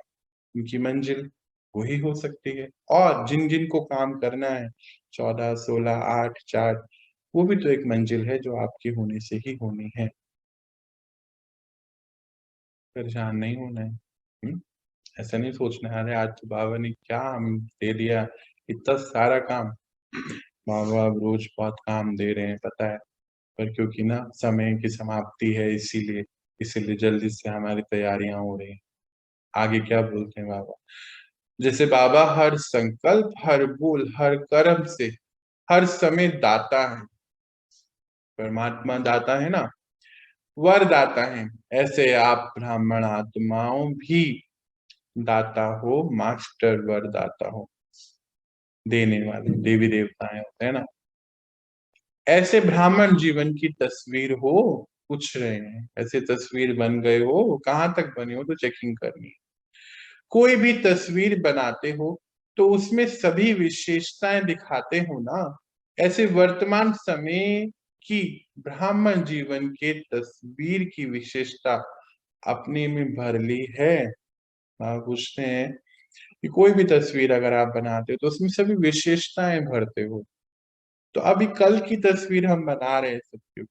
उनकी मंजिल वही हो सकती है। और जिन जिन को काम करना है 14, 16, 8, 4, वो भी तो एक मंजिल है जो आपकी होने से ही होनी है। परेशान नहीं होना है। ऐसा नहीं सोचना है अरे आज तो बाबा ने क्या हम दे दिया, इतना सारा काम। बाबा अब रोज बहुत काम दे रहे हैं पता है, पर क्योंकि ना समय की समाप्ति है इसीलिए इसीलिए जल्दी से हमारी तैयारियां हो रही हैं। आगे क्या बोलते हैं बाबा, जैसे बाबा हर संकल्प, हर बोल, हर कर्म से हर समय दाता है, परमात्मा दाता है ना, वर दाता है। ऐसे आप ब्राह्मण आत्माओं भी दाता हो, मास्टर वर दाता हो, देने वाले देवी देवताएं होते हैं ना। ऐसे ब्राह्मण जीवन की तस्वीर हो, पूछ रहे हैं ऐसे तस्वीर बन गए हो, कहाँ तक बने हो तो चेकिंग करनी है। कोई भी तस्वीर बनाते हो तो उसमें सभी विशेषताएं दिखाते हो ना। ऐसे वर्तमान समय की ब्राह्मण जीवन के तस्वीर की विशेषता अपने में भर ली है। आप पूछते हैं कि कोई भी तस्वीर अगर आप बनाते हो तो उसमें सभी विशेषताएं भरते हो। तो अभी कल की तस्वीर हम बना रहे हैं सबकी,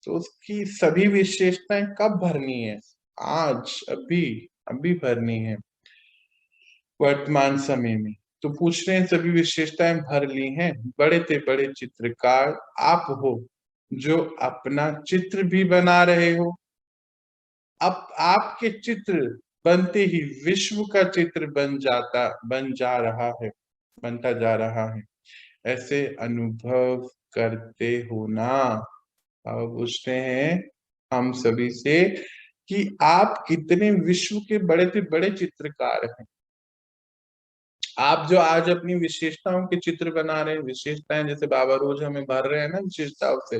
तो उसकी सभी विशेषताएं कब भरनी है? आज, अभी अभी भरनी है, वर्तमान समय में। तो पूछ रहे हैं सभी विशेषताएं भर ली हैं। बड़े से बड़े चित्रकार आप हो जो अपना चित्र भी बना रहे हो। अब आपके चित्र बनते ही विश्व का चित्र बन जा रहा है, बनता जा रहा है। ऐसे अनुभव करते हो ना। अब पूछते हैं हम सभी से कि आप कितने विश्व के बड़े से बड़े चित्रकार हैं। आप जो आज अपनी विशेषताओं के चित्र बना रहे हैं, विशेषताएं जैसे बाबा रोज हमें भर रहे हैं ना विशेषताओं से,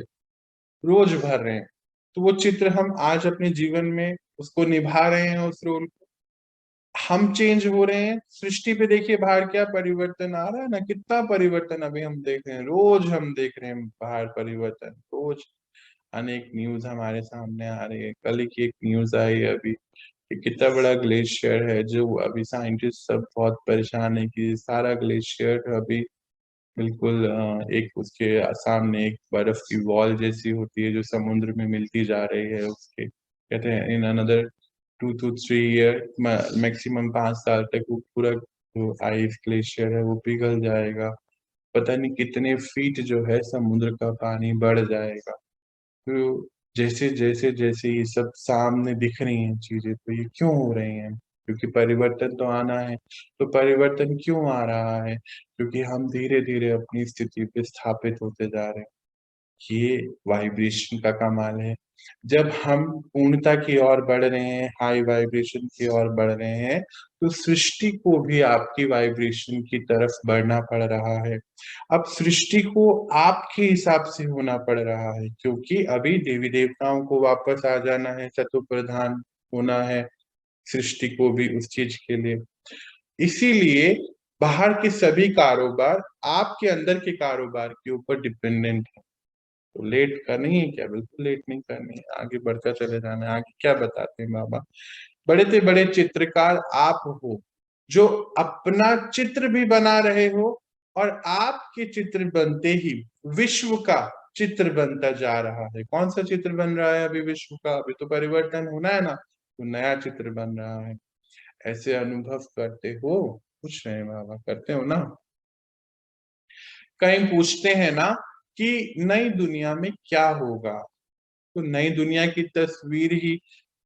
रोज भर रहे हैं, तो वो चित्र हम आज अपने जीवन में उसको निभा रहे हैं, उस रोल को। हम चेंज हो रहे हैं, सृष्टि पे देखिए बाहर क्या परिवर्तन आ रहा है ना, कितना परिवर्तन अभी हम देख रहे हैं, रोज हम देख रहे हैं बाहर परिवर्तन, रोज अनेक न्यूज हमारे सामने आ रही है। कल की एक न्यूज आई है अभी कि कितना बड़ा ग्लेशियर है, जो अभी साइंटिस्ट सब बहुत परेशान है कि सारा ग्लेशियर अभी बिल्कुल एक उसके सामने एक बर्फ की वॉल जैसी होती है जो समुद्र में मिलती जा रही है। उसके कहते हैं in another 2 to 3 year, maximum 5 साल तक वो पूरा जो आइस ग्लेशियर है वो पिघल जाएगा। पता नहीं कितने फीट जो है समुद्र का पानी बढ़ जाएगा। तो जैसे जैसे जैसे ये सब सामने दिख रही हैं चीजें, तो ये क्यों हो रही हैं? क्योंकि परिवर्तन तो आना है। तो परिवर्तन क्यों आ रहा है? क्योंकि हम धीरे धीरे अपनी स्थिति पे स्थापित होते जा रहे हैं। ये वाइब्रेशन का कमाल है। जब हम पूर्णता की ओर बढ़ रहे हैं, हाई वाइब्रेशन की ओर बढ़ रहे हैं, तो सृष्टि को भी आपकी वाइब्रेशन की तरफ बढ़ना पड़ रहा है। अब सृष्टि को आपके हिसाब से होना पड़ रहा है, क्योंकि अभी देवी देवताओं को वापस आ जाना है, चतुर प्रधान होना है सृष्टि को भी उस चीज के लिए। इसीलिए बाहर के सभी कारोबार आपके अंदर के कारोबार के ऊपर डिपेंडेंट है। तो लेट करनी है क्या? बिल्कुल लेट नहीं करनी है, आगे बढ़ता चले जाना है। आगे क्या बताते हैं बाबा, बड़े से बड़े चित्रकार आप हो जो अपना चित्र भी बना रहे हो, और आपके चित्र बनते ही विश्व का चित्र बनता जा रहा है। कौन सा चित्र बन रहा है अभी विश्व का? अभी तो परिवर्तन होना है ना, तो नया चित्र बन रहा है। ऐसे अनुभव करते हो? पूछ रहे हैं बाबा, करते हो ना? कहीं पूछते हैं ना कि नई दुनिया में क्या होगा, तो नई दुनिया की तस्वीर ही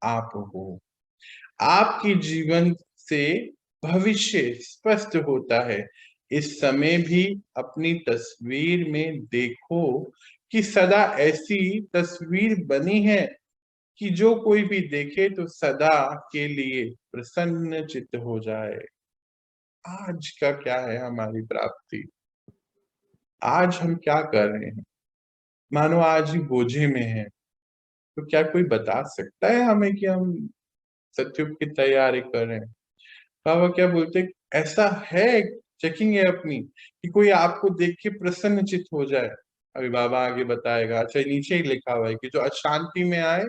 आप हो। आपकी जीवन से भविष्य स्पष्ट होता है। इस समय भी अपनी तस्वीर में देखो कि सदा ऐसी तस्वीर बनी है कि जो कोई भी देखे तो सदा के लिए प्रसन्न चित्त हो जाए। आज का क्या है हमारी प्राप्ति? आज हम क्या कर रहे हैं? मानो आज ही बोझे में है। तो क्या कोई बता सकता है हमें कि हम सत्युग की तैयारी कर रहे हैं? बाबा क्या बोलते, ऐसा है, चेकिंग है अपनी, कि कोई आपको देख के प्रसन्नचित हो जाए। अभी बाबा आगे बताएगा, अच्छा नीचे ही लिखा हुआ है कि जो अशांति में आए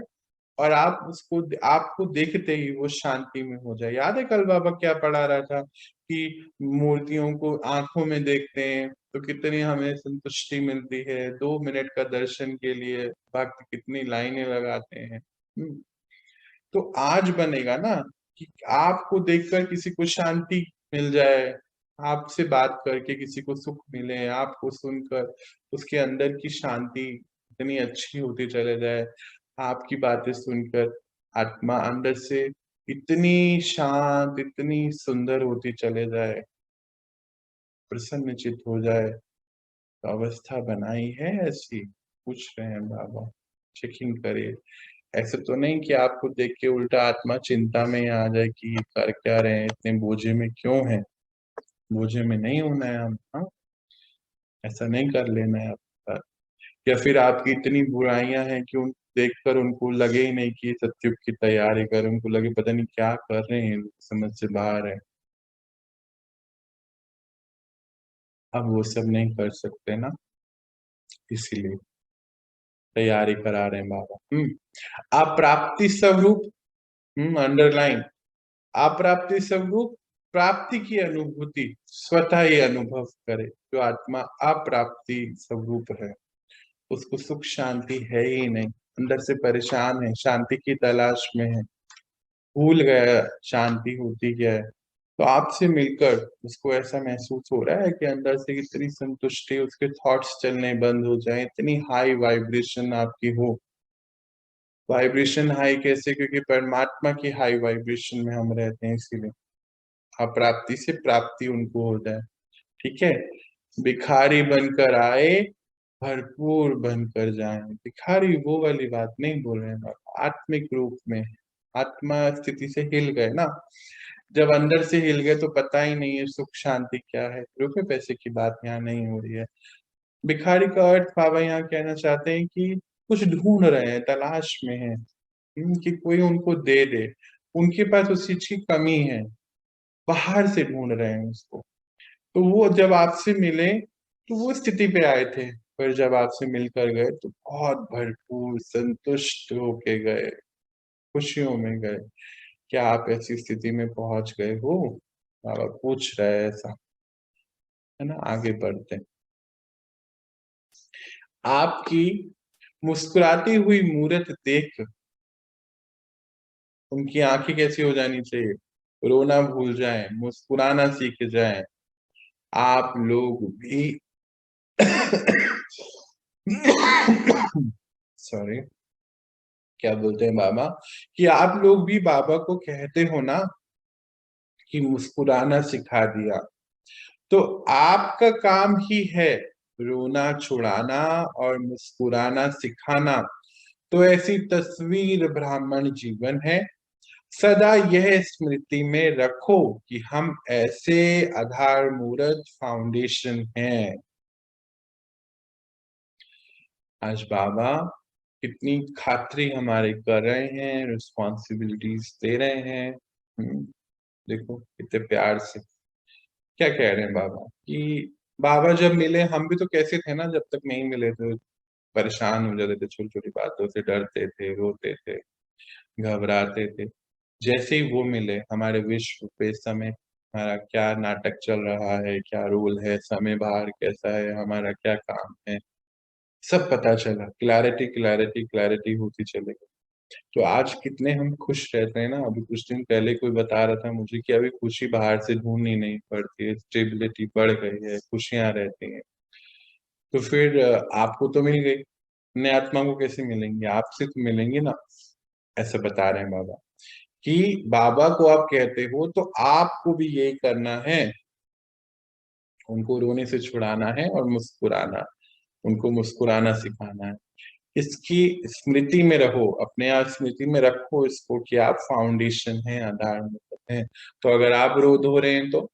और आप उसको, आपको देखते ही वो शांति में हो जाए। याद है कल बाबा क्या पढ़ा रहा था कि मूर्तियों को आंखों में देखते हैं तो कितनी हमें संतुष्टि मिलती है, 2 मिनट का दर्शन के लिए भक्त कितनी लाइनें लगाते हैं। तो आज बनेगा ना कि आपको देखकर किसी को शांति मिल जाए, आपसे बात करके किसी को सुख मिले, आपको सुनकर उसके अंदर की शांति इतनी अच्छी होती चले जाए, आपकी बातें सुनकर आत्मा अंदर से इतनी शांत, इतनी सुंदर होती चले जाए, प्रसन्नचित हो जाए। तो अवस्था बनाई है ऐसी? पूछ रहे हैं बाबा, चेकिंग करिए। ऐसे तो नहीं कि आपको देख के उल्टा आत्मा चिंता में ही आ जाए कि ये कर क्या रहे हैं, इतने बोझे में क्यों है। बोझे में नहीं होना है हम, हाँ, ऐसा नहीं कर लेना है आपका। या फिर आपकी इतनी बुराइयां हैं कि उन देखकर उनको लगे ही नहीं कि ये सत्युग की तैयारी कर, उनको लगे पता नहीं क्या कर रहे हैं, समझ से बाहर है। अब वो सब नहीं कर सकते ना, इसीलिए तैयारी करा रहे हैं बाबा। अप्राप्ति स्वरूप, अंडरलाइन, अप्राप्ति स्वरूप प्राप्ति की अनुभूति स्वतः ही अनुभव करे। जो आत्मा अप्राप्ति स्वरूप है उसको सुख शांति है ही नहीं, अंदर से परेशान है, शांति की तलाश में है, भूल गया शांति होती क्या है। तो आपसे मिलकर उसको ऐसा महसूस हो रहा है कि अंदर से इतनी संतुष्टि, उसके थॉट्स चलने बंद हो जाए, इतनी हाई वाइब्रेशन आपकी हो। वाइब्रेशन हाई कैसे? क्योंकि परमात्मा की हाई वाइब्रेशन में हम रहते हैं, इसीलिए अप्राप्ति से प्राप्ति उनको हो जाए। ठीक है, भिखारी बनकर आए, भरपूर बनकर जाए। भिखारी वो वाली बात नहीं बोल रहे हैं बाबा, आत्मिक रूप में। आत्मा स्थिति से हिल गए ना, जब अंदर से हिल गए तो पता ही नहीं है सुख शांति क्या है। रुपए पैसे की बात यहाँ नहीं हो रही है। भिखारी का अर्थ बाबा यहाँ कहना चाहते हैं कि कुछ ढूंढ रहे हैं, तलाश में है कि कोई उनको दे दे, उनके पास उस चीज की कमी है, बाहर से ढूंढ रहे हैं उसको। तो वो जब आपसे मिले तो वो स्थिति पे आए थे, पर जब आपसे मिलकर गए तो बहुत भरपूर संतुष्ट होके गए, खुशियों में गए। क्या आप ऐसी स्थिति में पहुंच गए हो? बाबा पूछ रहे हैं ऐसा, है ना। आगे बढ़ते हैं। आपकी मुस्कुराती हुई मूरत देख उनकी आंखें कैसी हो जानी चाहिए? रोना भूल जाएं, मुस्कुराना सीख जाएं। आप लोग भी सॉरी, क्या बोलते हैं बाबा, कि आप लोग भी बाबा को कहते हो ना कि मुस्कुराना सिखा दिया। तो आपका काम ही है रोना छुड़ाना और मुस्कुराना सिखाना। तो ऐसी तस्वीर ब्राह्मण जीवन है। सदा यह स्मृति में रखो कि हम ऐसे आधार मूर्त फाउंडेशन हैं। आज बाबा कितनी खातरी हमारे कर रहे हैं, रिस्पॉन्सिबिलिटीज दे रहे हैं। देखो कितने प्यार से क्या कह रहे हैं बाबा कि बाबा जब मिले, हम भी तो कैसे थे ना जब तक नहीं मिले थे, परेशान हो जाते थे, छोटी छोटी बातों से डरते थे, रोते थे, घबराते थे। जैसे ही वो मिले, हमारे विश्व पे समय, हमारा क्या नाटक चल रहा है, क्या रोल है, समय बाहर कैसा है, हमारा क्या काम है, सब पता चला। क्लैरिटी क्लैरिटी क्लैरिटी होती चले गई। तो आज कितने हम खुश रहते हैं ना। अभी कुछ दिन पहले कोई बता रहा था मुझे कि अभी खुशी बाहर से ढूंढनी नहीं पड़ती है, स्टेबिलिटी बढ़ गई है, खुशियां रहती हैं। तो फिर आपको तो मिल गई, अपने आत्मा को कैसे मिलेंगे? आपसे तो मिलेंगे ना। ऐसा बता रहे हैं बाबा कि बाबा को आप कहते हो तो आपको भी यही करना है, उनको रोने से छुड़ाना है और मुस्कुराना, उनको मुस्कुराना सिखाना है। इसकी स्मृति में रहो, अपने आप स्मृति में रखो इसको कि आप फाउंडेशन हैं, आधार हैं। तो अगर आप रो धो रहे हैं तो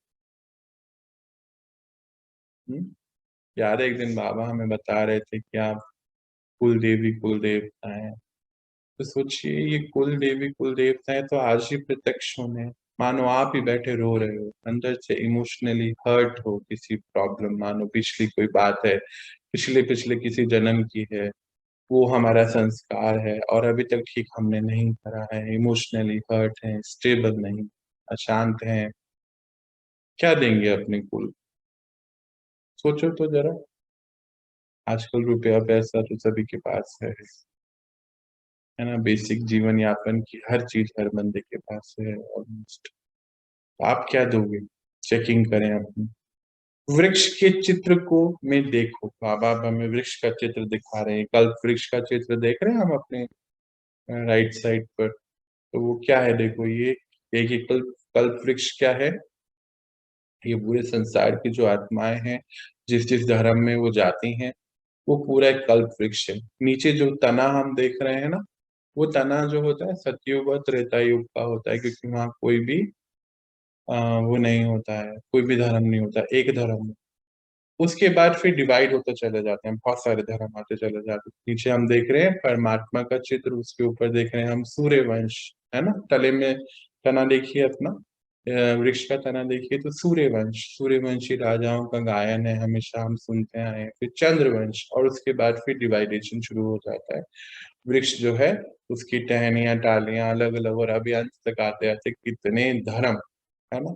याद है एक दिन बाबा हमें बता रहे थे कि आप कुल देवी कुल देवता हैं। तो सोचिए ये कुल देवी कुल देवता है तो आज ही प्रत्यक्ष होने हैं। मानो आप ही बैठे रो रहे हो, अंदर से इमोशनली हर्ट हो, किसी प्रॉब्लम, मानो पिछली कोई बात है, पिछले पिछले किसी जन्म की है, वो हमारा संस्कार है और अभी तक ठीक हमने नहीं करा है, इमोशनली हर्ट है, स्टेबल नहीं, अशांत हैं, क्या देंगे अपने कुल? सोचो तो जरा। आजकल रुपया पैसा तो सभी के पास है ना, बेसिक जीवन यापन की हर चीज हर बंदे के पास है ऑलमोस्ट। तो आप क्या दोगे? चेकिंग करें अपनी। वृक्ष के चित्र को में देखो, बाबा अब हमें वृक्ष का चित्र दिखा रहे हैं, कल्प वृक्ष का चित्र देख रहे हैं हम अपने राइट साइड पर। तो वो क्या है, देखो ये कल्प कल्प वृक्ष क्या है? ये पूरे संसार की जो आत्माएं हैं, जिस जिस धर्म में वो जाती हैं, वो पूरा एक कल्प वृक्ष है। नीचे जो तना हम देख रहे हैं ना, वो तना जो होता है सतयुग और त्रेता युग का होता है, क्योंकि वहाँ कोई भी वो नहीं होता है, कोई भी धर्म नहीं होता, एक धर्म है। उसके बाद फिर डिवाइड होते चले जाते हैं, बहुत सारे धर्म आते चले जाते हैं। नीचे हम देख रहे हैं परमात्मा का चित्र, उसके ऊपर देख रहे हैं हम सूर्य वंश, है ना, तले में तना देखिए अपना, वृक्ष का तना देखिए तो सूर्यवंश, सूर्यवंशी राजाओं का गायन है, हमेशा हम सुनते आए हैं। फिर चंद्रवंश, और उसके बाद फिर डिवाइडेशन शुरू हो जाता है। वृक्ष जो है उसकी टहनियां टालियां अलग अलग, और अभी अंत तक आते आते कितने धर्म, है ना,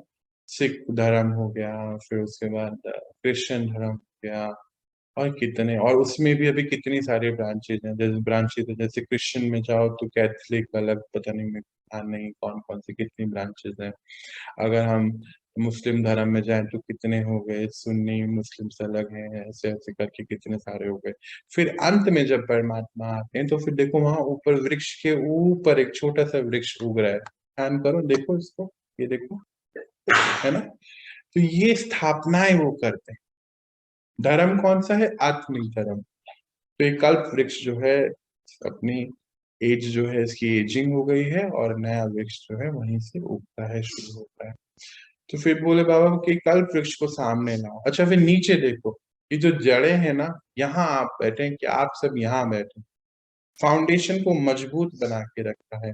सिख धर्म हो गया, फिर उसके बाद क्रिश्चियन धर्म हो गया, और कितने, और उसमें भी अभी कितनी सारी ब्रांचेज हैं, जैसे ब्रांचेज है, जैसे क्रिश्चियन में जाओ तो कैथलिक अलग, पता नहीं, मैं ध्यान नहीं कौन कौन सी कितनी ब्रांचेज हैं। अगर हम मुस्लिम धर्म में जाएं तो कितने हो गए, सुन्नी मुस्लिम अलग हैं, ऐसे ऐसे करके कितने सारे हो गए। फिर अंत में जब परमात्मा आते हैं तो फिर देखो वहां ऊपर वृक्ष के ऊपर एक छोटा सा वृक्ष उग रहा है, ध्यान करो, देखो इसको, ये देखो, है ना। तो ये स्थापनाएं वो करते हैं। धर्म कौन सा है? आत्मिक धर्म। तो ये कल्प वृक्ष जो है अपनी एज जो है, इसकी एजिंग हो गई है, और नया वृक्ष जो है वहीं से उगता है, शुरू होता है। तो फिर बोले बाबा कि कल्प वृक्ष को सामने लाओ। अच्छा, फिर नीचे देखो, ये जो जड़ें हैं ना, यहाँ आप बैठे, कि आप सब यहाँ बैठे, फाउंडेशन को मजबूत बना के रखा है,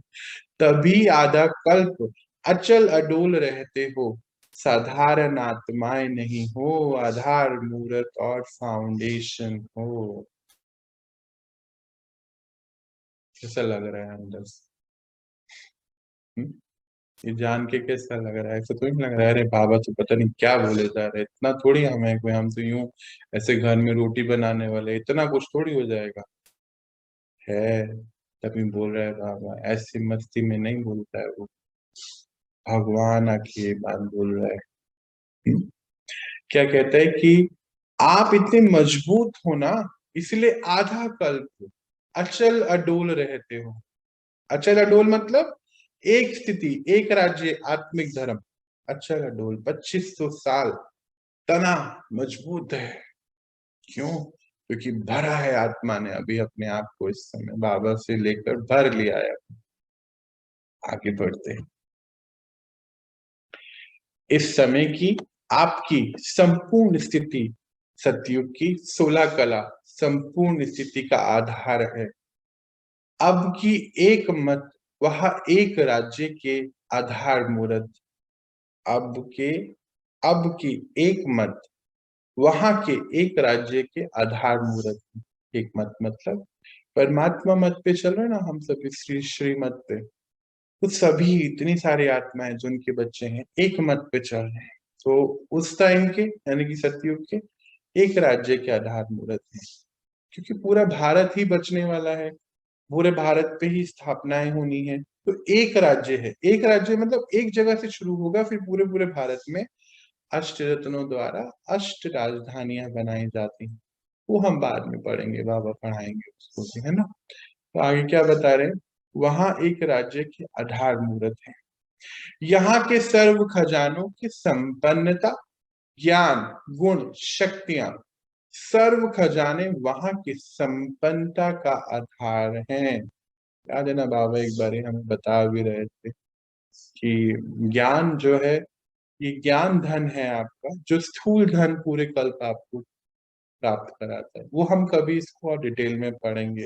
तभी आधा कल्प अचल अडोल रहते हो। साधारण आत्माएं नहीं हो, आधार मूर्त और फाउंडेशन हो। कैसा लग रहा है अंदर से? ये जान के कैसा लग रहा है? ऐसा तो नहीं लग रहा है अरे बाबा तो पता नहीं क्या बोले जा रहे हैं, इतना थोड़ी हमें कोई, हम तो यूं ऐसे घर में रोटी बनाने वाले, इतना कुछ थोड़ी हो जाएगा है। तभी बोल रहा है बाबा, ऐसी मस्ती में नहीं बोलता है वो, भगवान आके ये बात बोल रहा है। क्या कहता है कि आप इतने मजबूत हो ना, इसलिए आधा कल्प अचल अडोल रहते हो। अचल अडोल मतलब एक स्थिति, एक राज्य, आत्मिक धर्म। अचल अडोल 2500 साल तना मजबूत है। क्यों? क्योंकि भरा है आत्मा ने अभी अपने आप को, इस समय बाबा से लेकर भर लिया है। आगे बढ़ते हैं। इस समय की आपकी संपूर्ण स्थिति सतयुग की 16 कला संपूर्ण स्थिति का आधार है। अब की एक मत वह एक राज्य के आधार मूर्त। अब के अब की एक मत वहां के एक राज्य के आधार मूर्त। एक मत मतलब परमात्मा मत पे चल रहे ना हम सभी, श्री श्री मत पे, तो सभी इतनी सारी आत्माएं जो उनके बच्चे हैं एक मत पे चल रहे हैं। तो उस टाइम के यानी कि सतयुग के एक राज्य के आधार मूर्त है, क्योंकि पूरा भारत ही बचने वाला है, पूरे भारत पे ही स्थापनाएं होनी है। तो एक राज्य है, एक राज्य मतलब एक जगह से शुरू होगा, फिर पूरे पूरे भारत में अष्ट रत्नों द्वारा अष्ट राजधानियां बनाई जाती हैं। वो हम बाद में पढ़ेंगे, बाबा पढ़ाएंगे उसको भी, है ना। तो आगे क्या बता रहे हैं? वहां एक राज्य के आधार मूर्त है। यहाँ के सर्व खजानों की संपन्नता, ज्ञान, गुण, शक्तियां, सर्व खजाने वहां की संपन्नता का आधार हैं। याद है ना, बाबा एक बार हमें बता भी रहे थे कि ज्ञान जो है, ये ज्ञान धन है आपका, जो स्थूल धन पूरे कल्प आपको प्राप्त कराता है। वो हम कभी इसको और डिटेल में पढ़ेंगे,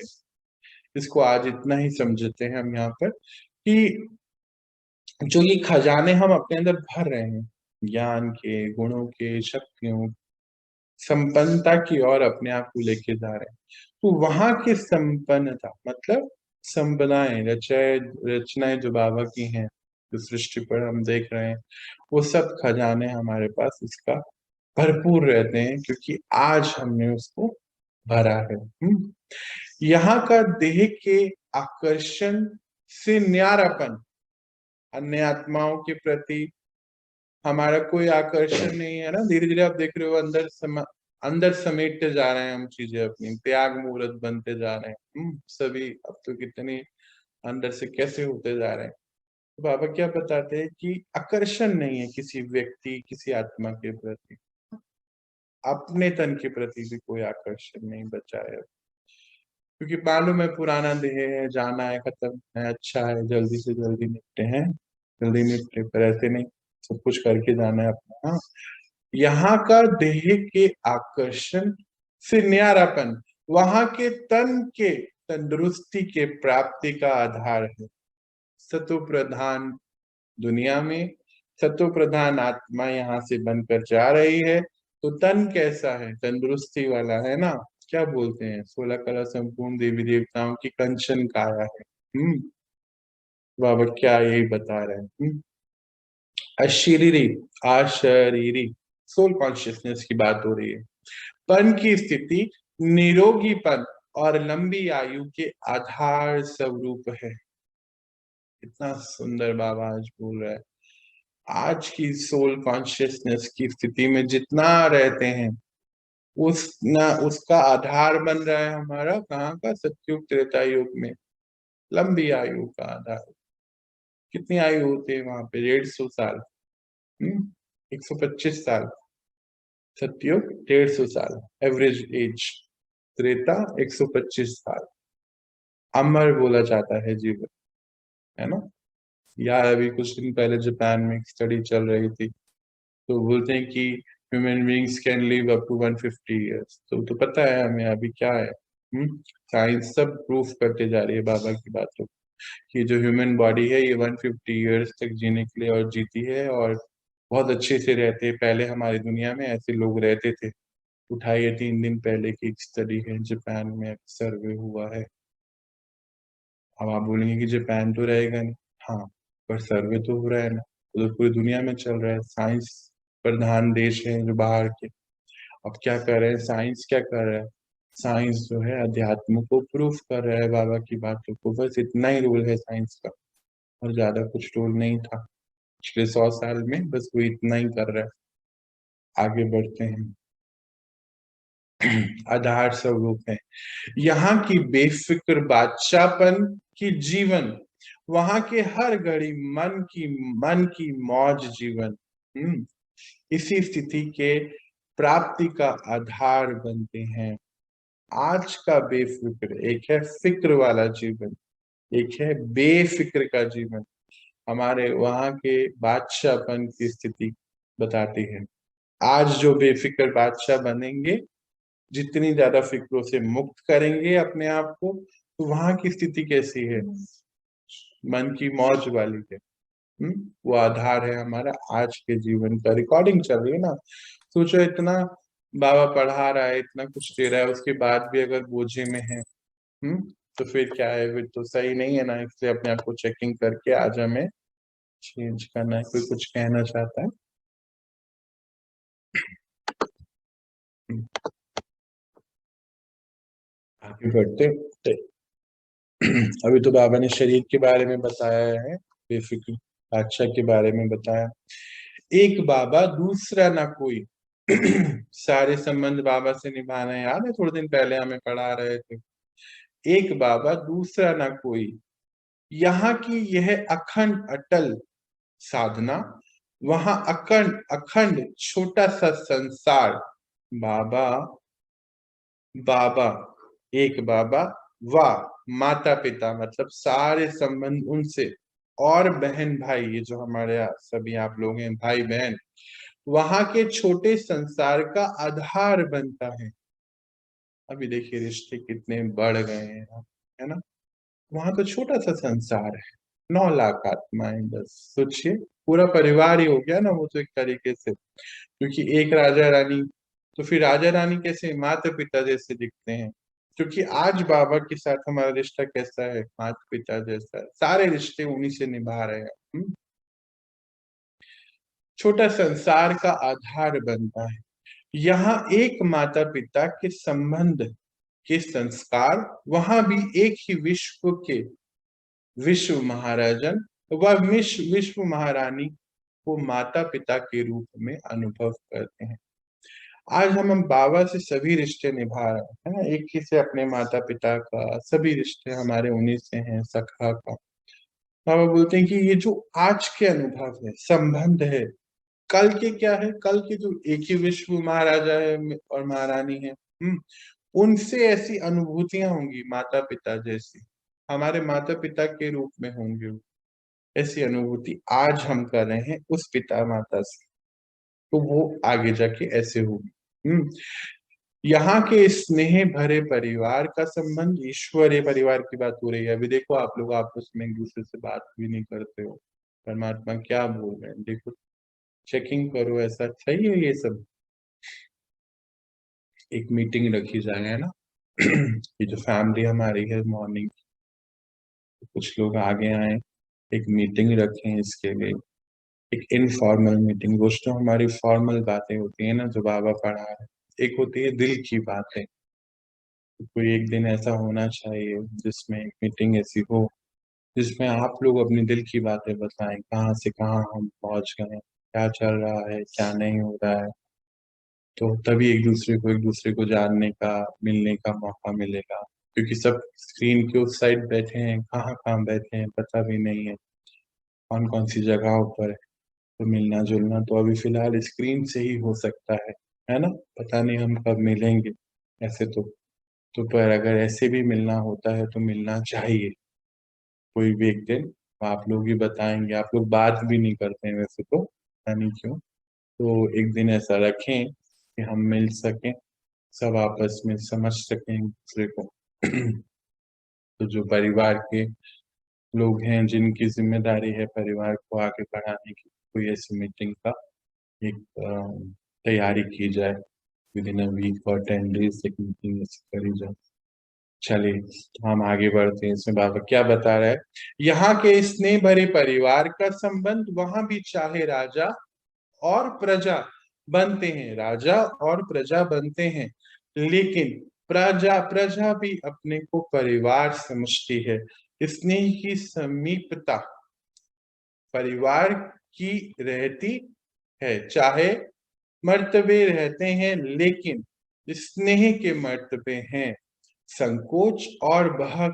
इसको आज इतना ही समझते हैं हम यहाँ पर कि जो ये खजाने हम अपने अंदर भर रहे हैं, ज्ञान के, गुणों के, शक्तियों, संपन्नता की ओर अपने आप को लेके जा रहे हैं, तो वहां की संपन्नता मतलब संपदाएं, रचनाएं जो बाबा की हैं, जो सृष्टि पर हम देख रहे हैं, वो सब खजाने हमारे पास इसका भरपूर रहते हैं, क्योंकि आज हमने उसको भरा है। यहाँ का देह के आकर्षण से न्यारापन, अन्य आत्माओं के प्रति हमारा कोई आकर्षण नहीं है ना। धीरे धीरे आप देख रहे हो अंदर समेटते जा रहे हैं हम चीजें, अपनी त्याग मूर्त बनते जा रहे हैं। सभी अब तो कितने अंदर से कैसे होते जा रहे हैं। तो बाबा क्या बताते हैं कि आकर्षण नहीं है किसी व्यक्ति, किसी आत्मा के प्रति, अपने तन के प्रति भी कोई आकर्षण नहीं बचा है, क्योंकि मालूम है पुराना देह है, जाना है, खत्म है, अच्छा है, जल्दी से जल्दी निपटे हैं, जल्दी निपटे, पर ऐसे नहीं, सब कुछ करके जाना है अपना। हाँ, यहाँ का देह के आकर्षण से न्यारापन वहां के तन के तंदुरुस्ती के प्राप्ति का आधार है। सतो प्रधान दुनिया में सतो प्रधान आत्मा यहाँ से बनकर जा रही है, तो तन कैसा है? तंदुरुस्ती वाला है ना। क्या बोलते हैं, 16 कला संपूर्ण देवी देवताओं की कंचन काया है। बाबा क्या यही बता रहे हैं। अशरीरी, अशरीरी सोल कॉन्शियसनेस की बात हो रही है। पन की स्थिति निरोगीपन और लंबी आयु के आधार स्वरूप है। इतना सुंदर बाबा आज बोल रहा है। आज की सोल कॉन्शियसनेस की स्थिति में जितना रहते हैं, उसका आधार बन रहा है हमारा कहाँ का? सतयुग त्रेता युग में लंबी आयु का आधार। कितनी आयु होती है वहां पे? 150 साल, 125 साल। सतयुग 150 साल एवरेज एज, त्रेता 125 साल। अमर बोला जाता है जीवन, है ना। यार अभी कुछ दिन पहले जापान में एक स्टडी चल रही थी, तो बोलते हैं कि human beings can live up to 150 years. तो पता है हमें अभी क्या है, साइंस सब प्रूफ करते जा रही है बाबा की बातों कि जो ह्यूमन बॉडी है ये 150 ईयर्स तक जीने के लिए और जीती है, और बहुत अच्छे से रहते हैं। पहले हमारी दुनिया में ऐसे लोग रहते थे। उठाइए 3 दिन पहले की एक स्टडी है, जापान में सर्वे हुआ है। अब आप बोलेंगे कि जापान तो रहेगा नहीं, हाँ, पर सर्वे तो हो रहा है ना, तो पूरी दुनिया में चल रहा है। साइंस प्रधान देश है जो बाहर के। अब क्या कर रहे हैं, साइंस क्या कर रहा है? साइंस जो है अध्यात्म को प्रूफ कर रहा है बाबा की बातों को। बस इतना ही रोल है साइंस का, और ज्यादा कुछ रोल नहीं था पिछले 100 साल में। बस वो इतना ही कर रहा है। आगे बढ़ते हैं। आधार स्वरूप है यहाँ की बेफिक्र बादशाहपन की जीवन, वहां के हर घड़ी मन की मौज जीवन, इसी स्थिति के प्राप्ति का आधार बनते हैं। आज का बेफिक्र, एक है फिक्र वाला जीवन, एक है बेफिक्र का जीवन। हमारे वहां के बादशाहपन की स्थिति बताती है। आज जो बेफिक्र बादशाह बनेंगे, जितनी ज्यादा फिक्रों से मुक्त करेंगे अपने आप को, तो वहां की स्थिति कैसी है? मन की मौज वाली है। वो आधार है हमारा आज के जीवन का। रिकॉर्डिंग चल रही है ना। सोचो इतना बाबा पढ़ा रहा है, इतना कुछ दे रहा है, उसके बाद भी अगर बोझे में है, तो फिर क्या है? फिर तो सही नहीं है ना। इसलिए अपने आप को चेकिंग करके आज हमें चेंज करना है। कोई कुछ कहना चाहता है? हम्म, आगे बढ़ते। अभी तो बाबा ने शरीर के बारे में बताया है, बेफिक्र बादशाह के बारे में बताया। एक बाबा दूसरा ना कोई। सारे संबंध बाबा से निभाना है। याद है थोड़े दिन पहले हमें पढ़ा रहे थे। एक बाबा दूसरा ना कोई, यहाँ की यह अखंड अटल साधना, वहां अखंड अखंड छोटा सा संसार। बाबा बाबा, एक बाबा, वाह माता पिता, मतलब सारे संबंध उनसे, और बहन भाई, ये जो हमारे सभी आप लोग हैं भाई बहन, वहां के छोटे संसार का आधार बनता है। अभी देखिए रिश्ते कितने बढ़ गए हैं, है ना। वहां तो छोटा सा संसार है, 9 लाख आत्माएं, बस सोचिए पूरा परिवार ही हो गया ना वो तो एक तरीके से, क्योंकि एक राजा रानी, तो फिर राजा रानी कैसे माता पिता जैसे दिखते हैं, क्योंकि आज बाबा के साथ हमारा रिश्ता कैसा है, माता पिता जैसा है, सारे रिश्ते उन्हीं से निभा रहे हैं। छोटा संसार का आधार बनता है। यहाँ एक माता पिता के संबंध के संस्कार, वहां भी एक ही विश्व के विश्व महाराजन व विश्व महारानी को माता पिता के रूप में अनुभव करते हैं। आज हम बाबा से सभी रिश्ते निभा रहे हैं, एक ही से अपने माता पिता का, सभी रिश्ते हमारे उन्हीं से हैं, सखा का। बाबा बोलते हैं कि ये जो आज के अनुभव है, संबंध है, कल के क्या है, कल के जो एक ही विश्व महाराजा है और महारानी है, उनसे ऐसी अनुभूतियां होंगी माता पिता जैसी, हमारे माता पिता के रूप में होंगे। ऐसी अनुभूति आज हम कर रहे हैं उस पिता माता से, तो वो आगे जाके ऐसे होगी। यहाँ के स्नेह भरे परिवार का संबंध ईश्वरीय परिवार की बात हो रही है। अभी देखो आप लोग आपस में एक दूसरे से बात भी नहीं करते हो, परमात्मा क्या बोल रहे हैं देखो, चेकिंग करो, ऐसा सही है ये सब। एक मीटिंग रखी जाए, है ना। ये जो फैमिली हमारी है मॉर्निंग, कुछ लोग आगे आए, एक मीटिंग रखें इसके लिए, एक इनफॉर्मल मीटिंग। रोज तो हमारी फॉर्मल बातें होती है ना जो बाबा पढ़ा है, एक होती है दिल की बातें। तो कोई एक दिन ऐसा होना चाहिए जिसमें एक मीटिंग ऐसी हो जिसमें आप लोग अपनी दिल की बातें बताएं, कहाँ से कहाँ हम पहुंच गए, क्या चल रहा है, क्या नहीं हो रहा है। तो तभी एक दूसरे को जानने का, मिलने का मौका मिलेगा, क्योंकि सब स्क्रीन के उस साइड बैठे हैं, कहाँ कहाँ बैठे हैं पता भी नहीं है, कौन कौन सी जगहों पर है। तो मिलना जुलना तो अभी फिलहाल स्क्रीन से ही हो सकता है ना। पता नहीं हम कब मिलेंगे ऐसे तो पर अगर ऐसे भी मिलना होता है तो मिलना चाहिए कोई भी एक दिन। आप लोग ही बताएंगे, आप लोग बात भी नहीं करते हैं वैसे तो, पता नहीं क्यों। तो एक दिन ऐसा रखें कि हम मिल सकें, सब आपस में समझ सकें एक दूसरे को। तो जो परिवार के लोग हैं जिनकी जिम्मेदारी है परिवार को आगे बढ़ाने की, कोई ऐसी मीटिंग का एक तैयारी की जाए, विद इन अ वीक और 10 डेज एक मीटिंग ऐसी करी जाए। चलिए तो हम आगे बढ़ते हैं, इसमें बाबा क्या बता रहा है। यहाँ के स्नेह भरे परिवार का संबंध, वहां भी चाहे राजा और प्रजा बनते हैं, राजा और प्रजा बनते हैं, लेकिन प्रजा प्रजा भी अपने को परिवार समझती है। स्नेह की समीपता परिवार की रहती है, चाहे मर्तबे रहते हैं, लेकिन स्नेह के मर्तबे हैं, संकोच और बह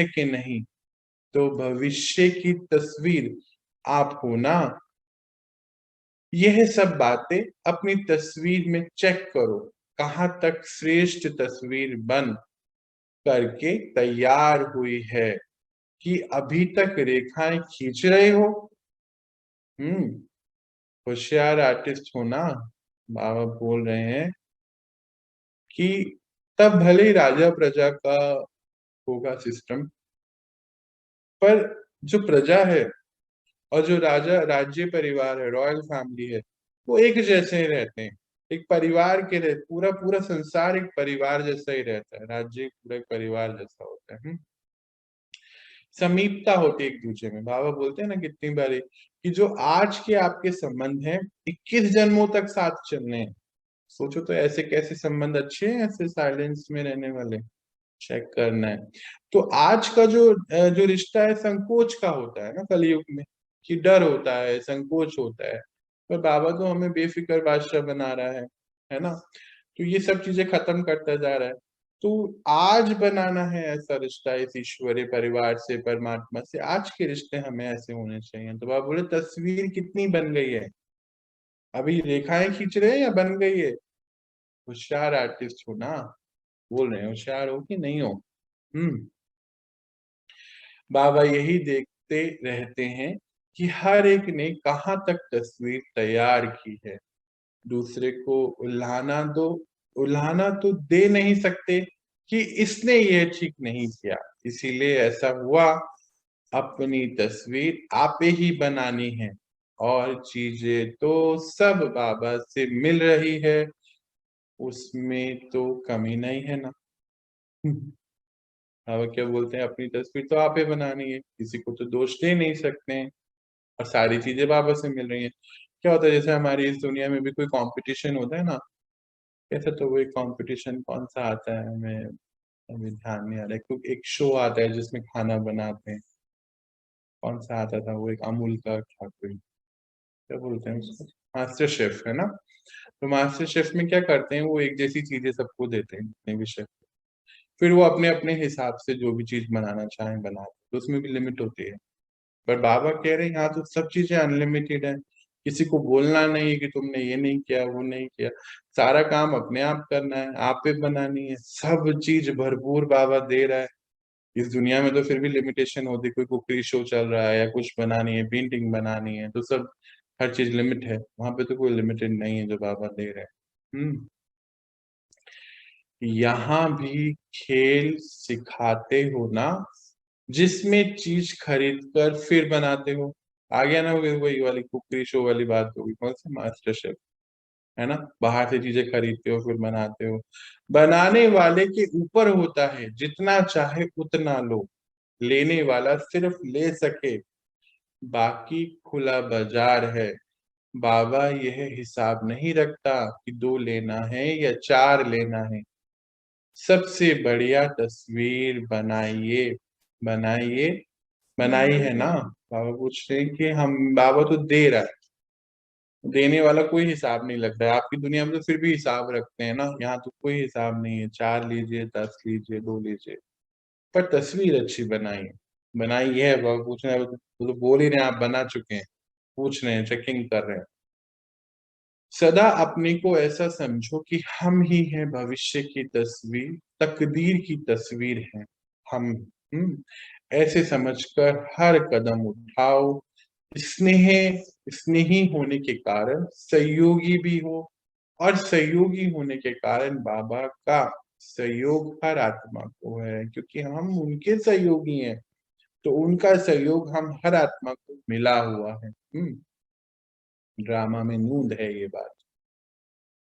के नहीं। तो भविष्य की तस्वीर आप हो ना, यह सब बातें अपनी तस्वीर में चेक करो, कहाँ तक श्रेष्ठ तस्वीर बन करके तैयार हुई है, कि अभी तक रेखाएं खींच रहे हो। होशियार आर्टिस्ट हो ना, बाबा बोल रहे हैं कि तब भले ही राजा प्रजा का होगा सिस्टम, पर जो प्रजा है और जो राजा राज्य परिवार है, रॉयल फैमिली है, वो एक जैसे ही रहते हैं, एक परिवार के रहते, पूरा पूरा संसार एक परिवार जैसा ही रहता है, राज्य पूरा एक परिवार जैसा होता है। समीपता होती है एक दूसरे में। बाबा बोलते हैं ना कितनी बारी कि जो आज के आपके संबंध हैं 21 जन्मों तक साथ चलने हैं। सोचो तो ऐसे कैसे संबंध अच्छे हैं ऐसे साइलेंस में रहने वाले, चेक करना है। तो आज का जो रिश्ता है संकोच का होता है ना कलयुग में, कि डर होता है, संकोच होता है, पर बाबा तो हमें बेफिक्र बादशाह बना रहा है ना। तो ये सब चीजें खत्म करता जा रहा है। तो आज बनाना है ऐसा रिश्ता इस ईश्वरीय परिवार से, परमात्मा से, आज के रिश्ते हमें ऐसे होने चाहिए। तो बाबा बोले तस्वीर कितनी बन गई है, अभी रेखाएं खींच रहे हैं या बन गई है। होशियार आर्टिस्ट हो ना, बोल रहे हैं होशियार हो कि नहीं हो। हम्म बाबा यही देखते रहते हैं कि हर एक ने कहाँ तक तस्वीर तैयार की है। दूसरे को उल्हाना तो दे नहीं सकते कि इसने ये ठीक नहीं किया, इसीलिए ऐसा हुआ, अपनी तस्वीर आपे ही बनानी है, और चीजें तो सब बाबा से मिल रही है, उसमें तो कमी नहीं है ना। बाबा क्या बोलते हैं, अपनी तस्वीर तो आपे बनानी है, किसी को तो दोष दे नहीं सकते हैं, और सारी चीजें बाबा से मिल रही हैं। क्या होता है, जैसे हमारी इस दुनिया में भी कोई कंपटीशन होता है ना, कैसे, तो वो एक कंपटीशन कौन सा आता है, हमें अभी ध्यान नहीं आ रहा है, क्योंकि एक शो आता है जिसमें खाना बनाते हैं, कौन सा आता था वो, एक अमूल का था कोई, क्या बोलते हैं उसको, मास्टर शेफ है ना। तो मास्टर शेफ में क्या करते हैं, वो एक जैसी चीजें सबको देते हैं जितने भी शेफ, फिर वो अपने अपने हिसाब से जो भी चीज बनाना चाहें बनाते, तो उसमें भी लिमिट होती है। पर बाबा कह रहे हैं यहाँ तो सब चीजें अनलिमिटेड है, किसी को बोलना नहीं है कि तुमने ये नहीं किया वो नहीं किया, सारा काम अपने आप करना है, आप पे बनानी है, सब चीज भरपूर बाबा दे रहा है। इस दुनिया में तो फिर भी लिमिटेशन होती है, कोई कुकरी शो चल रहा है या कुछ बनानी है, पेंटिंग बनानी है, तो सब हर चीज लिमिट है, वहां पे तो कोई लिमिटेड नहीं है जो बाबा दे रहे हैं। यहाँ भी खेल सिखाते हो ना, जिसमें चीज खरीद कर फिर बनाते हो। आ गया ना वही वाली कुकरी शो वाली बात होगी, कौन सा, मास्टर शेफ, है ना। बाहर से चीजें खरीदते हो फिर बनाते हो, बनाने वाले के ऊपर होता है, जितना चाहे उतना लो, लेने वाला सिर्फ ले सके, बाकी खुला बाजार है। बाबा यह हिसाब नहीं रखता कि 2 लेना है या 4 लेना है, सबसे बढ़िया तस्वीर बनाइए। बनाइए, बनाई है ना। बाबा पूछ रहे हैं कि हम, बाबा तो दे रहा है, देने वाला कोई हिसाब नहीं लगता है, आपकी दुनिया में तो फिर भी हिसाब रखते हैं ना, यहाँ तो कोई हिसाब नहीं है, 4 लीजिए, 10 लीजिए, 2 लीजिए, पर तस्वीर अच्छी बनाई, बनाई है। बाबा पूछ रहे हैं, वो तो बोल ही रहे हैं, आप बना चुके हैं, पूछ रहे हैं, चेकिंग कर रहे हैं। सदा अपने को ऐसा समझो कि हम ही हैं भविष्य की तस्वीर, तकदीर की तस्वीर है हम। ऐसे समझकर हर कदम उठाओ, स्नेह, स्नेही होने के कारण सहयोगी भी हो, और सहयोगी होने के कारण बाबा का सहयोग हर आत्मा को है, क्योंकि हम उनके सहयोगी हैं, तो उनका सहयोग हम हर आत्मा को मिला हुआ है। ड्रामा में नूंद है ये बात,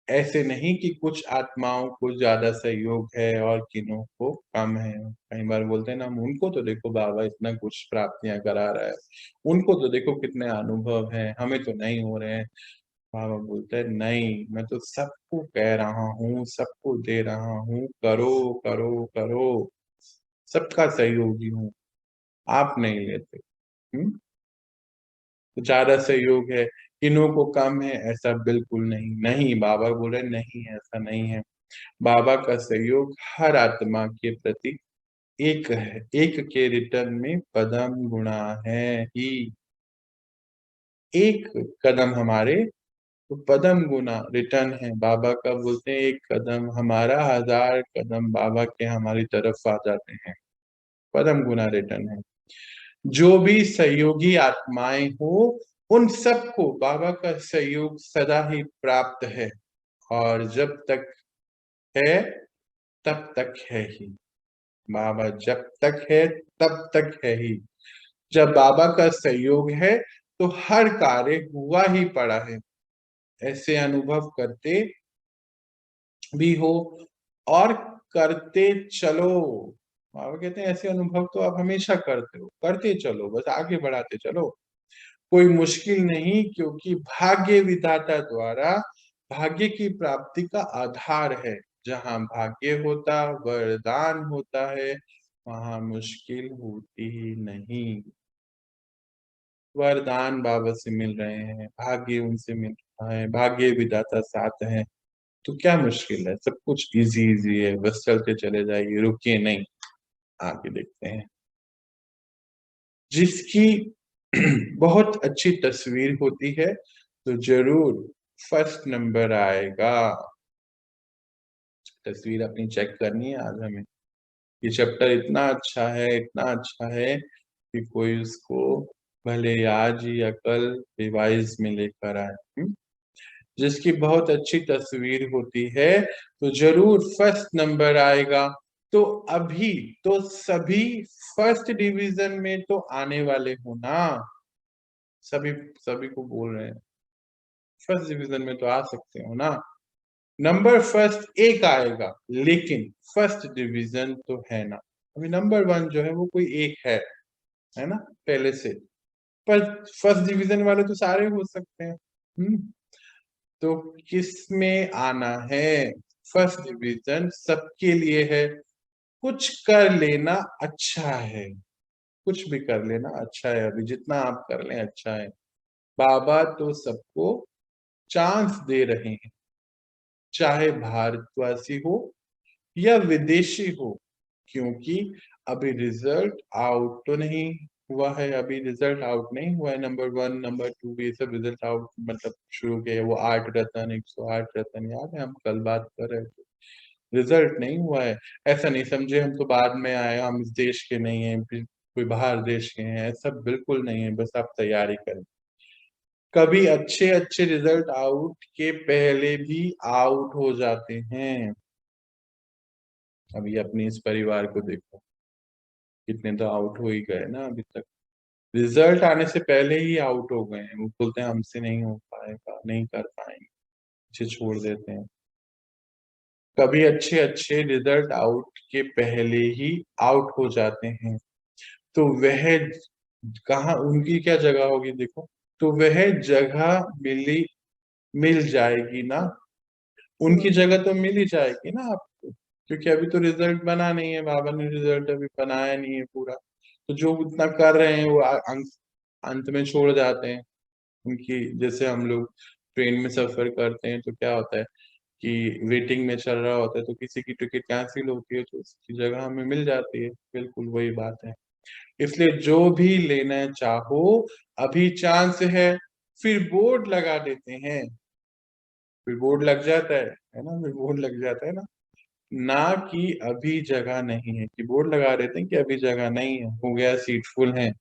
ऐसे नहीं कि कुछ आत्माओं को ज्यादा सहयोग है और किन्हों को कम है। कई बार बोलते हैं ना, हम उनको तो देखो बाबा इतना कुछ प्राप्तियां करा रहा है, उनको तो देखो कितने अनुभव हैं, हमें तो नहीं हो रहे हैं। बाबा बोलते हैं नहीं, मैं तो सबको कह रहा हूँ, सबको दे रहा हूँ, करो करो करो, सबका सहयोगी हूँ, आप नहीं लेते। हम्म तो ज्यादा सहयोग है, किन्हों को कम है, ऐसा बिल्कुल नहीं, नहीं, बाबा बोल रहे नहीं, ऐसा नहीं है। बाबा का सहयोग हर आत्मा के प्रति एक है, एक के रिटर्न में पदम गुणा है ही। एक कदम हमारे तो पदम गुना रिटर्न है, बाबा का बोलते हैं एक कदम हमारा 1000 कदम बाबा के हमारी तरफ आ जाते हैं, पदम गुना रिटर्न है। जो भी सहयोगी आत्माएं हो, उन सबको बाबा का सहयोग सदा ही प्राप्त है, और जब तक है तब तक है ही। बाबा जब तक है तब तक है ही, जब बाबा का सहयोग है तो हर कार्य हुआ ही पड़ा है, ऐसे अनुभव करते भी हो और करते चलो। बाबा कहते हैं ऐसे अनुभव तो आप हमेशा करते हो, करते चलो, बस आगे बढ़ाते चलो, कोई मुश्किल नहीं, क्योंकि भाग्य विधाता द्वारा भाग्य की प्राप्ति का आधार है। जहाँ भाग्य होता, वरदान होता है, वहां मुश्किल होती ही नहीं। वरदान बाबा से मिल रहे हैं, भाग्य उनसे मिल रहा है, भाग्य विधाता साथ है, तो क्या मुश्किल है, सब कुछ इजी इजी है, बस चलते चले जाइए, रुकिए नहीं, आगे देखते हैं। जिसकी बहुत अच्छी तस्वीर होती है तो जरूर फर्स्ट नंबर आएगा। तस्वीर अपनी चेक करनी है आज हमें, ये चैप्टर इतना अच्छा है, इतना अच्छा है कि कोई उसको भले आज या कल रिवाइज में लेकर आए। जिसकी बहुत अच्छी तस्वीर होती है तो जरूर फर्स्ट नंबर आएगा। तो अभी तो सभी फर्स्ट डिवीजन में तो आने वाले हो ना, सभी सभी को बोल रहे हैं फर्स्ट डिवीजन में तो आ सकते हो ना। नंबर फर्स्ट एक आएगा, लेकिन फर्स्ट डिवीजन तो है ना। अभी नंबर वन जो है वो कोई एक है ना पहले से, पर फर्स्ट डिवीजन वाले तो सारे हो सकते हैं। तो किस में आना है? फर्स्ट डिवीजन सबके लिए है। कुछ कर लेना अच्छा है, कुछ भी कर लेना अच्छा है, अभी जितना आप कर लें अच्छा है। बाबा तो सबको चांस दे रहे हैं, चाहे भारतवासी हो या विदेशी हो, क्योंकि अभी रिजल्ट आउट तो नहीं हुआ है। अभी रिजल्ट आउट नहीं हुआ है, नंबर वन नंबर टू ये सब रिजल्ट आउट मतलब शुरू किए। वो 8 रत्न 108 रत्न याद है, हम कल बात कर रहे थे। रिजल्ट नहीं हुआ है। ऐसा नहीं समझे हम तो बाद में आए, हम इस देश के नहीं है, कोई बाहर देश के हैं, ऐसा बिल्कुल नहीं है। बस आप तैयारी करें। कभी अच्छे अच्छे रिजल्ट आउट के पहले भी आउट हो जाते हैं। अभी अपने इस परिवार को देखो, कितने तो आउट हो ही गए ना अभी तक। रिजल्ट आने से पहले ही आउट हो गए हैं। वो बोलते हैं हमसे नहीं हो पाएगा, नहीं कर पाएंगे, पीछे छोड़ देते हैं। कभी अच्छे अच्छे रिजल्ट आउट के पहले ही आउट हो जाते हैं। तो वह कहाँ उनकी क्या जगह होगी देखो। तो वह जगह मिल जाएगी ना, उनकी जगह तो मिल ही जाएगी ना आपको, क्योंकि अभी तो रिजल्ट बना नहीं है। बाबा ने रिजल्ट अभी बनाया नहीं है पूरा। तो जो उतना कर रहे हैं वो अंक अंत में छोड़ जाते हैं। उनकी जैसे हम लोग ट्रेन में सफर करते हैं तो क्या होता है कि वेटिंग में चल रहा होता है, तो किसी की टिकट कैंसिल होती है तो उसकी जगह हमें मिल जाती है। बिल्कुल वही बात है। इसलिए जो भी लेना चाहो अभी चांस है। फिर बोर्ड लगा देते हैं, फिर बोर्ड लग जाता है ना, फिर बोर्ड लग जाता है ना। ना कि अभी जगह नहीं है, कि बोर्ड लगा देते हैं कि अभी जगह नहीं है, हो गया सीट फुल है।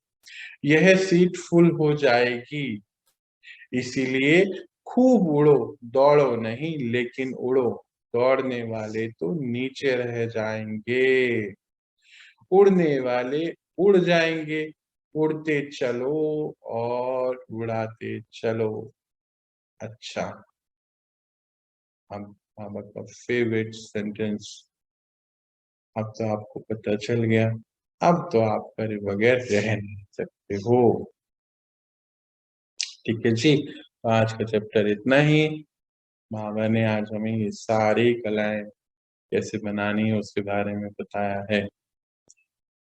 यह सीट फुल हो जाएगी, इसीलिए खूब उड़ो, दौड़ो नहीं लेकिन उड़ो। दौड़ने वाले तो नीचे रह जाएंगे, उड़ने वाले उड़ जाएंगे। उड़ते चलो और उड़ाते चलो। अच्छा, अब आपका फेवरेट सेंटेंस अब तो आपको पता चल गया। अब तो आप करे बगैर रह नहीं सकते हो। ठीक है जी, तो आज का चैप्टर इतना ही। बाबा ने आज हमें ये सारी कलाएं कैसे बनानी है उसके बारे में बताया है।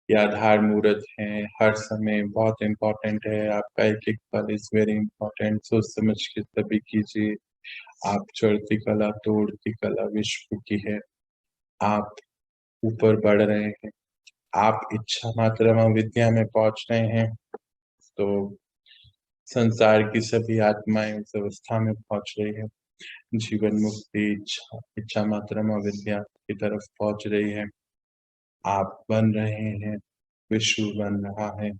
ये आधार मूर्त है, हर समय बहुत इम्पोर्टेंट है। आपका एक एक पल इज वेरी इम्पोर्टेंट, सोच समझ के सभी कीजिए। आप चढ़ती कला तोड़ती कला विश्व की है। आप ऊपर बढ़ रहे हैं, आप इच्छा मात्रमा विद्या में पहुंच रहे हैं। तो संसार की सभी आत्माएं उस अवस्था में पहुंच रही है, जीवन मुक्ति इच्छा इच्छा मात्रमा विद्या की तरफ पहुंच रही है। आप बन रहे हैं, विश्व बन रहा है,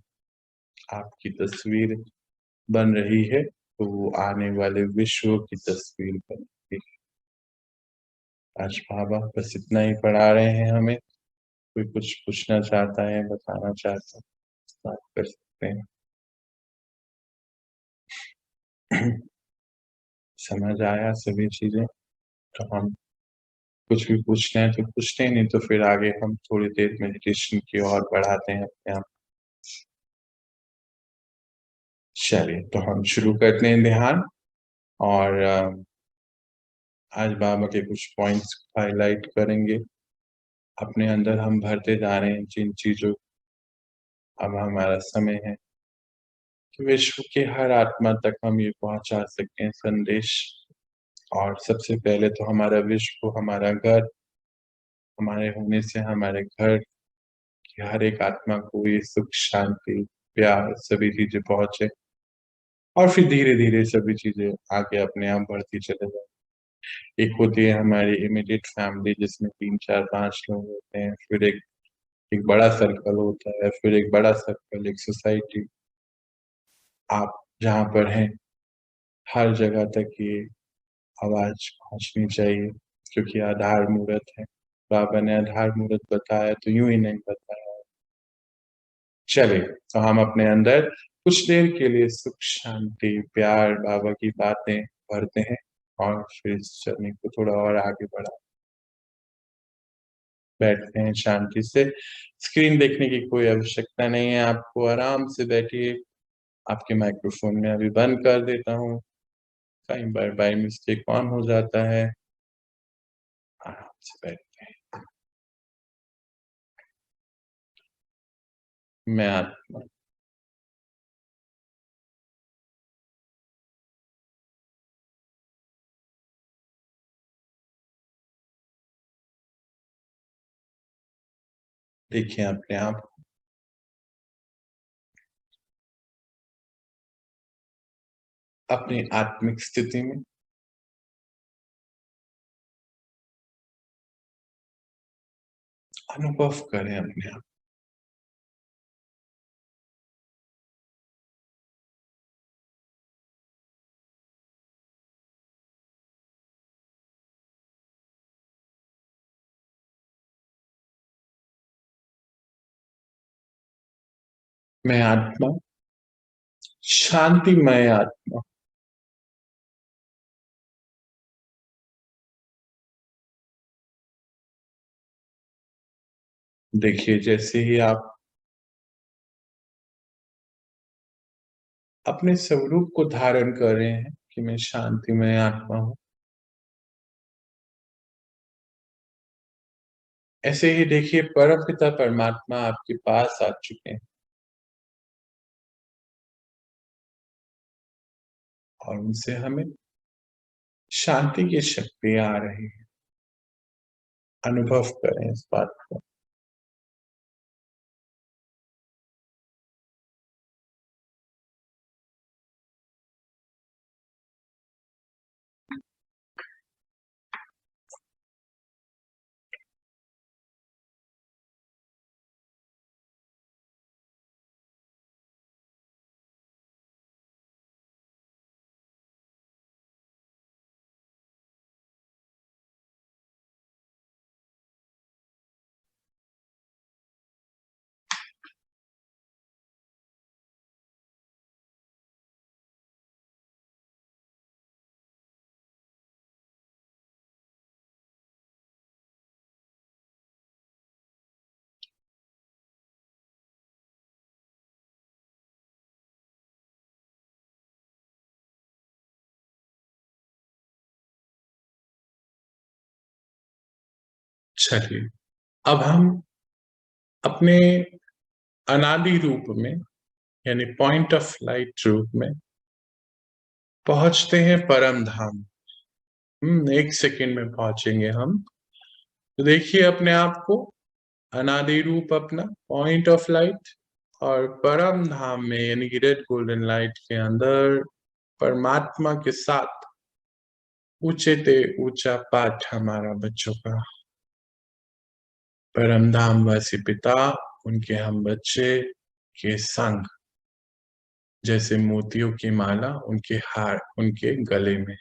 आपकी तस्वीर बन रही है, तो वो आने वाले विश्व की तस्वीर बनेगी। आज बाबा बस इतना ही पढ़ा रहे हैं हमें। कोई कुछ पूछना चाहता है, बताना चाहता है, बात कर सकते हैं। समझ आया सभी चीजें? तो हम कुछ भी पूछते हैं तो पूछते हैं, नहीं तो फिर आगे हम थोड़ी देर मेडिटेशन की ओर बढ़ाते हैं अपने आप। चलिए, तो हम शुरू करते हैं ध्यान। और आज बाबा के कुछ पॉइंट्स हाईलाइट करेंगे। अपने अंदर हम भरते जा रहे हैं जिन चीजों। अब हमारा समय है कि विश्व के हर आत्मा तक हम ये पहुंचा सकते हैं संदेश। और सबसे पहले तो हमारा विश्व, हमारा घर, हमारे होने से हमारे घर की हर एक आत्मा को ये सुख शांति प्यार सभी चीजें पहुंचे। और फिर धीरे धीरे सभी चीजें आगे अपने आप बढ़ती चले जाए। एक होती है हमारी इमीडिएट फैमिली जिसमें 3 4 5 लोग होते हैं। फिर एक बड़ा सर्कल होता है, फिर एक बड़ा सर्कल, एक सोसाइटी। आप जहाँ पर हैं हर जगह तक ये आवाज पहुंचनी चाहिए, क्योंकि आधार मूर्त है। बाबा ने आधार मुहूर्त बताया तो यूं ही नहीं बताया। चले तो हम अपने अंदर कुछ देर के लिए सुख शांति प्यार बाबा की बातें भरते हैं और फिर इस जर्नी को थोड़ा और आगे बढ़ा बैठते हैं शांति से। स्क्रीन देखने की कोई आवश्यकता नहीं है, आपको आराम से बैठिए। आपके माइक्रोफोन में अभी बंद कर देता हूँ, कई बार बाय मिस्टेक ऑन हो जाता है। आराम से बैठते हैं। मैं आत्मा देखिए अपने आप अपनी आत्मिक स्थिति में अनुभव करें अपने आप। मैं आत्मा शांतिमय आत्मा। देखिए जैसे ही आप अपने स्वरूप को धारण कर रहे हैं कि मैं शांतिमय आत्मा हूं, ऐसे ही देखिए परमपिता परमात्मा आपके पास आ चुके हैं और उनसे हमें शांति की शक्ति आ रही है। अनुभव करें इस बात को। चलिए अब हम अपने अनादि रूप में यानी पॉइंट ऑफ लाइट रूप में पहुंचते हैं परम धाम। 1 सेकेंड में पहुंचेंगे हम। तो देखिए अपने आप को अनादि रूप अपना पॉइंट ऑफ लाइट और परम धाम में यानी कि रेड गोल्डन लाइट के अंदर परमात्मा के साथ ऊंचे ते ऊंचा पाठ हमारा बच्चों का। परम धाम वासी पिता उनके हम बच्चे के संग जैसे मोतियों की माला उनके हार उनके गले में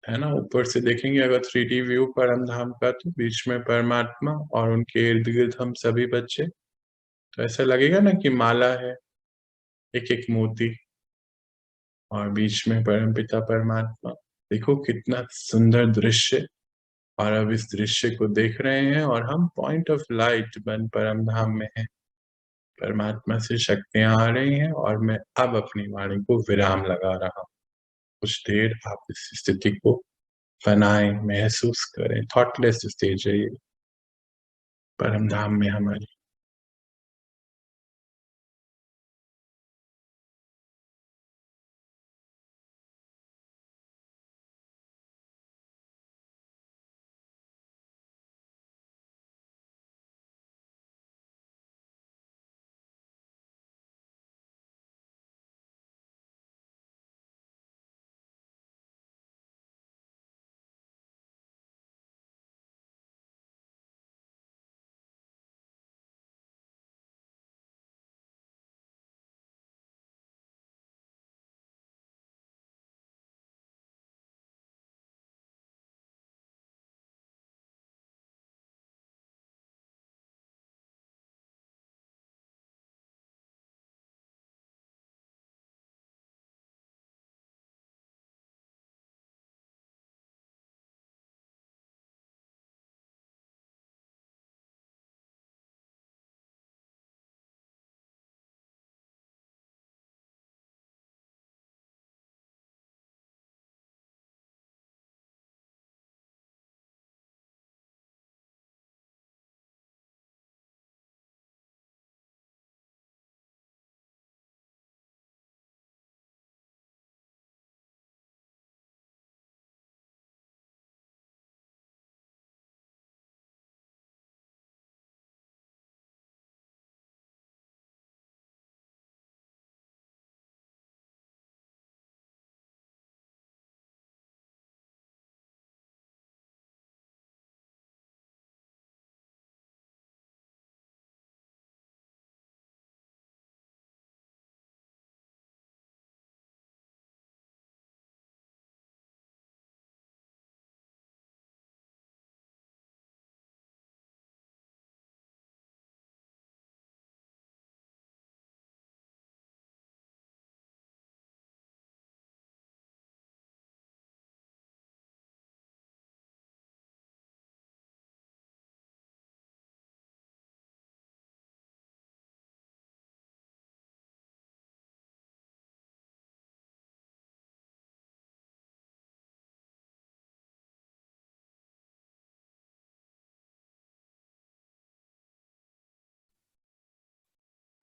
है ना। ऊपर से देखेंगे अगर 3D व्यू परम धाम का तो बीच में परमात्मा और उनके इर्द गिर्द हम सभी बच्चे, तो ऐसा लगेगा ना कि माला है एक एक मोती और बीच में परमपिता परमात्मा। देखो कितना सुंदर दृश्य। और अब इस दृश्य को देख रहे हैं और हम पॉइंट ऑफ लाइट बन परम धाम में हैं। परमात्मा से शक्तियां आ रही हैं और मैं अब अपनी वाणी को विराम लगा रहा हूं। कुछ देर आप इस स्थिति को बनाएं, महसूस करें। थॉटलेस स्टेज है ये परम धाम में हमारी।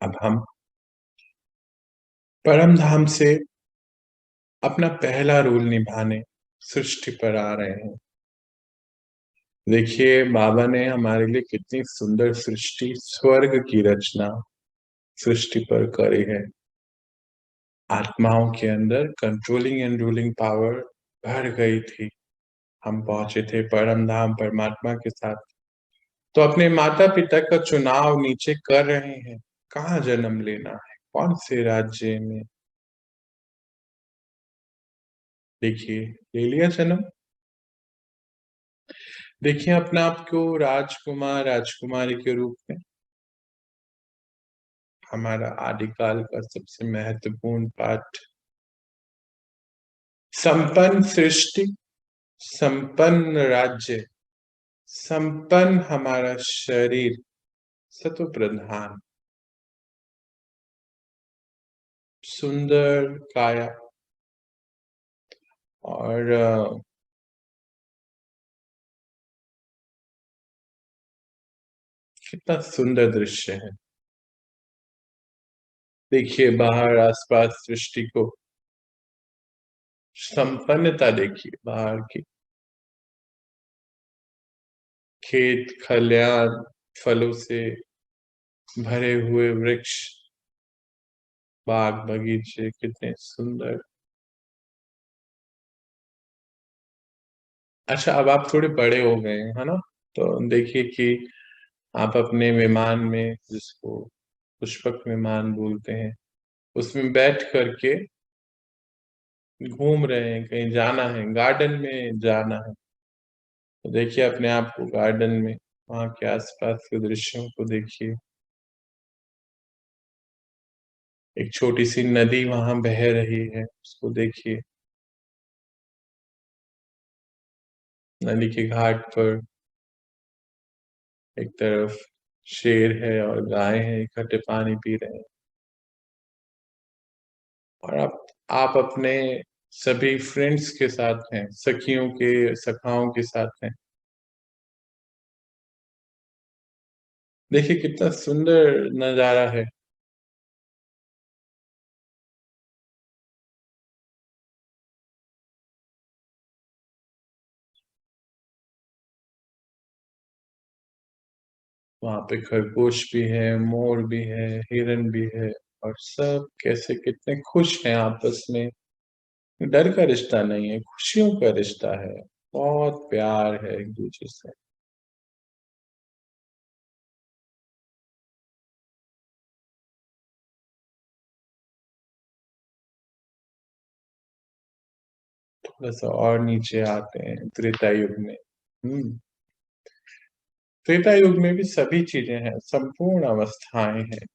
अब हम परम धाम से अपना पहला रोल निभाने सृष्टि पर आ रहे हैं। देखिए, बाबा ने हमारे लिए कितनी सुंदर सृष्टि, स्वर्ग की रचना सृष्टि पर करी है। आत्माओं के अंदर कंट्रोलिंग एंड रूलिंग पावर भर गई थी। हम पहुंचे थे परम धाम परमात्मा के साथ। तो अपने माता पिता का चुनाव नीचे कर रहे हैं। कहाँ जन्म लेना है, कौन से राज्य में। देखिए, ले लिया जन्म। देखिए अपने आप को राजकुमार राजकुमारी के रूप में। हमारा आदिकाल का सबसे महत्वपूर्ण पाठ, संपन्न सृष्टि, संपन्न राज्य, संपन्न हमारा शरीर, सत्व प्रधान, सुंदर काया और कितना सुंदर दृश्य है। देखिए बाहर आसपास सृष्टि को, संपन्नता देखिए बाहर की। खेत खलियान, फलों से भरे हुए वृक्ष, बाग बगीचे कितने सुंदर। अच्छा, अब आप थोड़े बड़े हो गए हैं, है ना। तो देखिए कि आप अपने विमान में, जिसको पुष्पक विमान बोलते हैं, उसमें बैठ करके घूम रहे हैं, कहीं जाना है, गार्डन में जाना है। तो देखिए अपने आप को गार्डन में, वहां के आसपास के दृश्यों को देखिए। एक छोटी सी नदी वहां बह रही है, उसको देखिए। नदी के घाट पर एक तरफ शेर है और गाय है, इकट्ठे पानी पी रहे हैं। और आप अपने सभी फ्रेंड्स के साथ हैं, सखियों के सखाओं के साथ हैं। देखिए कितना सुंदर नजारा है। वहां पे खरगोश भी है, मोर भी है, हिरन भी है। और सब कैसे कितने खुश हैं आपस में। डर का रिश्ता नहीं है, खुशियों का रिश्ता है। बहुत प्यार है एक दूसरे से। थोड़ा सा और नीचे आते हैं त्रेता युग में। हम्म त्रेता युग में भी सभी चीजें हैं, संपूर्ण अवस्थाएं हैं।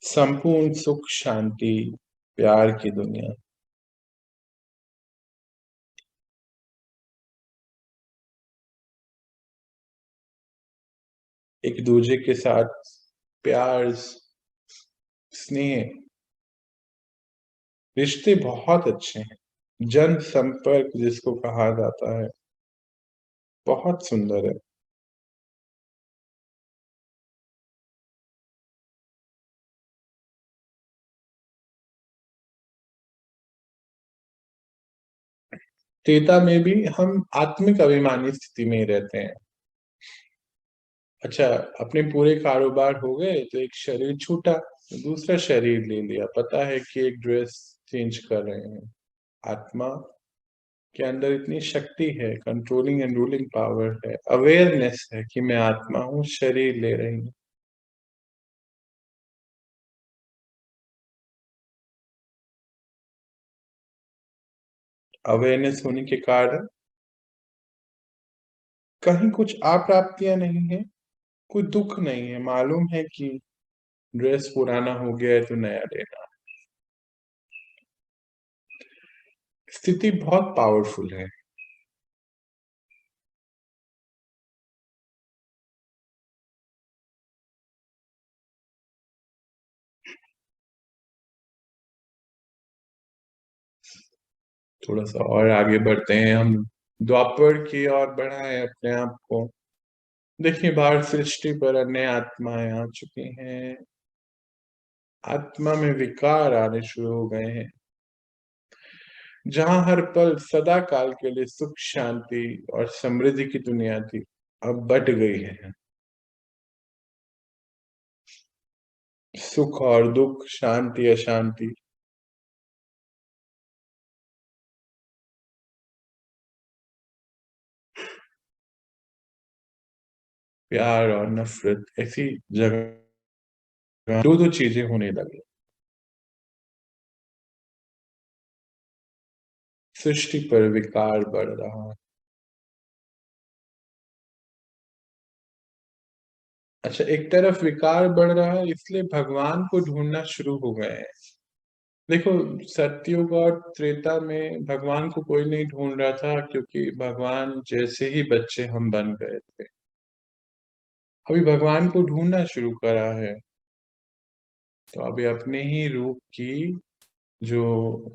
संपूर्ण सुख शांति, प्यार की दुनिया। एक दूसरे के साथ प्यार, स्नेह, रिश्ते बहुत अच्छे हैं। जन संपर्क जिसको कहा जाता है, बहुत सुंदर है। त्रेता में भी हम आत्मिक अभिमानी स्थिति में ही रहते हैं। अच्छा, अपने पूरे कारोबार हो गए तो एक शरीर छूटा, दूसरा शरीर ले लिया। पता है कि एक ड्रेस चेंज कर रहे हैं। आत्मा के अंदर इतनी शक्ति है, कंट्रोलिंग एंड रूलिंग पावर है, अवेयरनेस है कि मैं आत्मा हूँ, शरीर ले रही हूँ। अवेयरनेस होने के कारण कहीं कुछ अप्राप्तियां नहीं है, कोई दुख नहीं है। मालूम है कि ड्रेस पुराना हो गया है तो नया लेना। स्थिति बहुत पावरफुल है। थोड़ा सा और आगे बढ़ते हैं हम, द्वापर की ओर बढ़ाएं अपने आप को। देखिए, बाहर सृष्टि पर अन्य आत्माएं आ चुकी हैं। आत्मा में विकार आने शुरू हो गए हैं। जहां हर पल सदा काल के लिए सुख शांति और समृद्धि की दुनिया थी, अब बट गई है। सुख और दुख, शांति अशांति, प्यार और नफरत, ऐसी जगह दो दो चीजें होने लगी। सृष्टि पर विकार बढ़ रहा है। अच्छा, एक तरफ विकार बढ़ रहा है, इसलिए भगवान को ढूंढना शुरू हो गए हैं। देखो, सतयुग और त्रेता में भगवान को कोई नहीं ढूंढ रहा था, क्योंकि भगवान जैसे ही बच्चे हम बन गए थे। अभी भगवान को ढूंढना शुरू करा है, तो अभी अपने ही रूप की, जो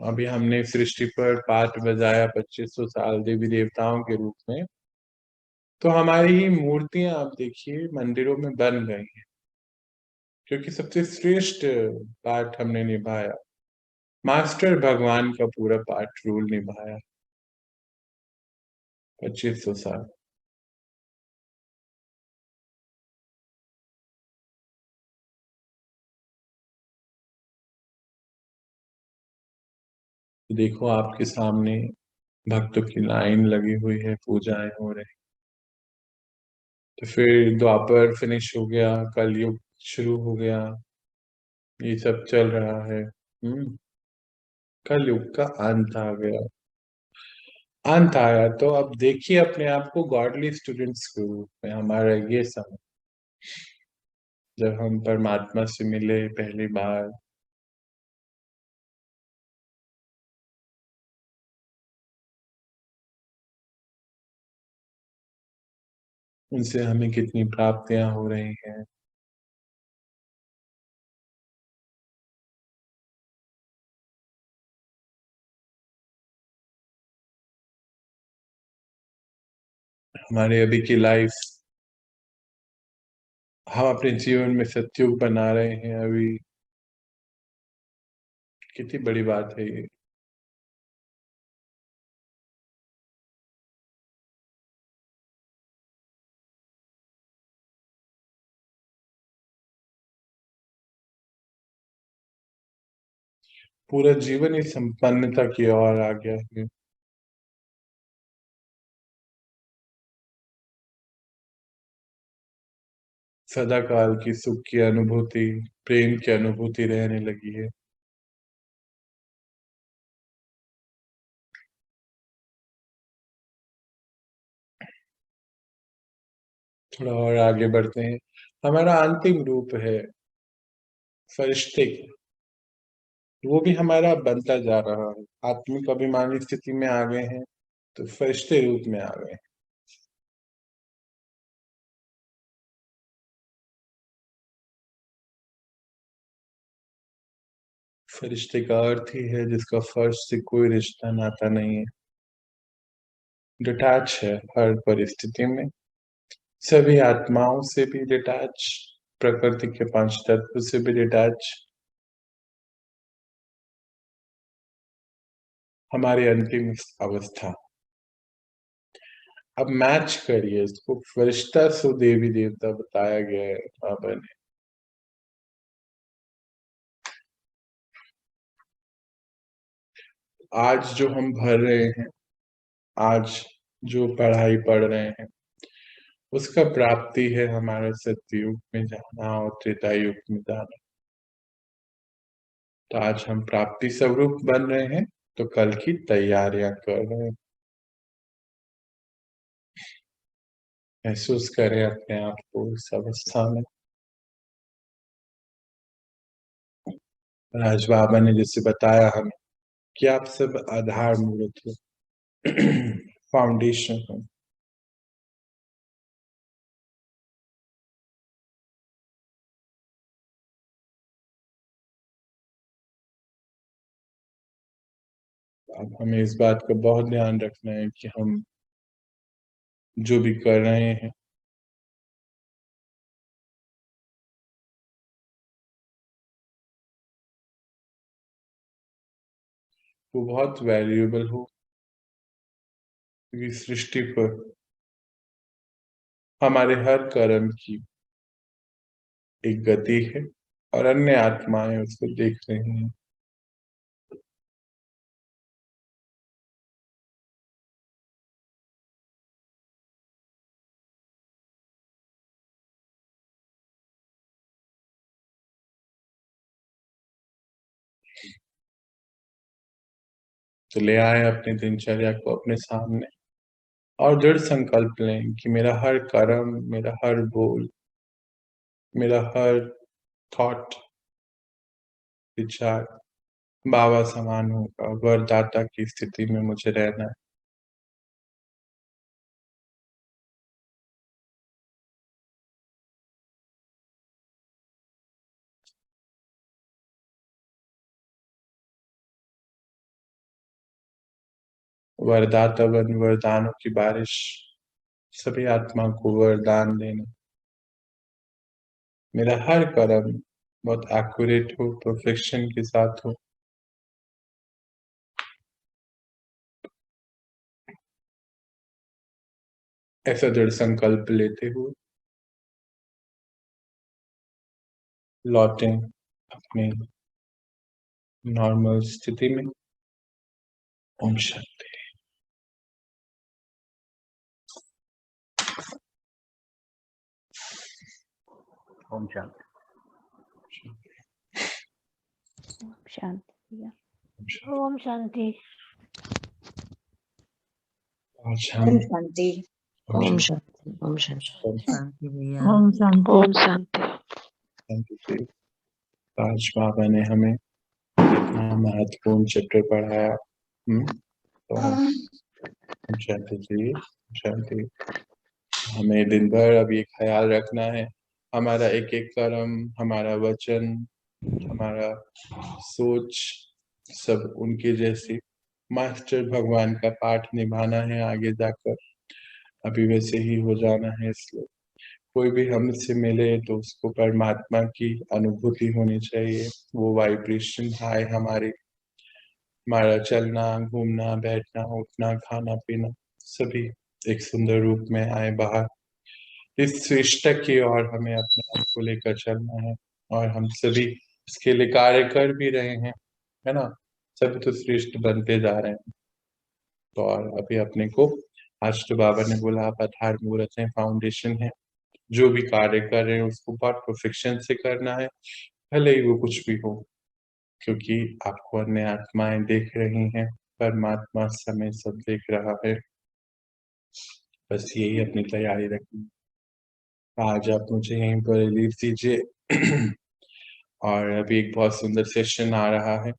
अभी हमने सृष्टि पर पाठ बजाया 2500 साल देवी देवताओं के रूप में, तो हमारी ही मूर्तियां आप देखिए मंदिरों में बन गई हैं, क्योंकि सबसे श्रेष्ठ पाठ हमने निभाया। मास्टर भगवान का पूरा पाठ रोल निभाया 2500 साल। देखो, आपके सामने भक्तों की लाइन लगी हुई है, पूजाएं हो रही। तो फिर द्वापर फिनिश हो गया, कलयुग शुरू हो गया, ये सब चल रहा है। कलयुग का अंत आ गया। अंत आया, तो अब देखिए अपने आप को गॉडली स्टूडेंट्स के रूप में। हमारा ये समय, जब हम परमात्मा से मिले पहली बार, उनसे हमें कितनी प्राप्तियां हो रही हैं। हमारे अभी की लाइफ, हम अपने जीवन में सतयुग बना रहे हैं अभी। कितनी बड़ी बात है ये। पूरा जीवन ही संपन्नता की ओर आ गया है। सदा काल की सुख की अनुभूति, प्रेम की अनुभूति रहने लगी है। थोड़ा और आगे बढ़ते हैं। हमारा अंतिम रूप है फरिश्ते की। वो भी हमारा बनता जा रहा है। आत्मिक अभिमानी स्थिति में आ गए हैं, तो फरिश्ते रूप में आ गए हैं। फरिश्ते का अर्थ ही है जिसका फर्श से कोई रिश्ता नाता नहीं है, डिटैच है हर परिस्थिति में, सभी आत्माओं से भी डिटैच, प्रकृति के पांच तत्व से भी डिटैच। हमारी अंतिम अवस्था। अब मैच करिए इसको, फरिश्ता सो देवी देवता बताया गया है बाबा ने। आज जो हम भर रहे हैं, आज जो पढ़ाई पढ़ रहे हैं, उसका प्राप्ति है हमारा सतयुग में जाना और त्रेता युग में जाना। तो आज हम प्राप्ति स्वरूप बन रहे हैं, तो कल की तैयारियां कर रहे हैं। महसूस करें अपने आप को इस अवस्था में। आज बाबा ने जैसे बताया हमें कि आप सब आधार मूर्त हो, फाउंडेशन हो। अब हमें इस बात का बहुत ध्यान रखना है कि हम जो भी कर रहे हैं वो बहुत वैल्यूएबल हो, क्योंकि सृष्टि पर हमारे हर कर्म की एक गति है और अन्य आत्माएं उसको देख रही हैं। तो ले आए अपनी दिनचर्या को अपने सामने और दृढ़ संकल्प लें कि मेरा हर कर्म, मेरा हर बोल, मेरा हर थॉट, विचार बाबा समान होगा, वरदाता की स्थिति में मुझे रहना है। वरदाता बन वरदानों की बारिश सभी आत्मा को वरदान देना। मेरा हर कर्म बहुत एक्यूरेट हो, परफेक्शन के साथ हो। ऐसा दृढ़ संकल्प लेते हुए लौटें अपने नॉर्मल स्थिति में। ओम शांति। ओम शांति। शांति। ओम शांति। ओम ओम शांति। शांति। ओम शांति। ओम शांति। शांति भैया। ओम शांति। ओम शांति। शांति। आज बाबा ने हमें इतना महत्वपूर्ण चैप्टर पढ़ाया। तो शांति जी, शांति। हमें दिन भर अब ये ख्याल रखना है, हमारा एक एक कर्म, हमारा वचन, हमारा सोच सब उनके जैसे मास्टर भगवान का पाठ निभाना है आगे जाकर। अभी वैसे ही हो जाना है, इसलिए कोई भी हमसे मिले तो उसको परमात्मा की अनुभूति होनी चाहिए। वो वाइब्रेशन हाई हमारा चलना, घूमना, बैठना, उठना, खाना पीना सभी एक सुंदर रूप में आए बाहर। इस श्रेष्ठ की ओर हमें अपने आप को लेकर चलना है और हम सभी इसके लिए कार्य कर भी रहे हैं, है ना। सभी तो श्रेष्ठ बनते जा रहे हैं। तो और अभी अपने को आज तो बाबा ने बोला आप आधार मूर्त है, फाउंडेशन है। जो भी कार्य कर रहे हैं उसको बहुत परफेक्शन से करना है, भले ही वो कुछ भी हो, क्योंकि आपको अन्य आत्माएं देख रही हैं, परमात्मा समय सब देख रहा है। बस यही अपनी तैयारी रखनी। आज आप मुझे यहीं पर रिलीफ दीजिए और अभी एक बहुत सुंदर सेशन आ रहा है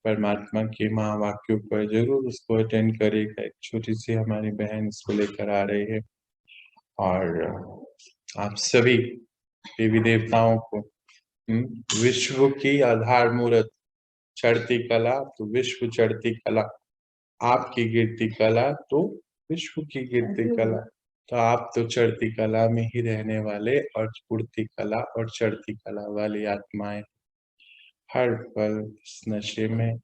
परमात्मा के महावाक्यों पर, जरूर उसको अटेंड करेगा। एक छोटी सी हमारी बहन इसको लेकर आ रही है और आप सभी देवी देवताओं को विश्व की आधार मूर्त चढ़ती कला तो विश्व चढ़ती कला, आपकी गिरती कला तो विश्व की गिरती कला। तो आप तो चढ़ती कला में ही रहने वाले और उड़ती कला और चढ़ती कला वाली आत्माएं। हर पल इस नशे में,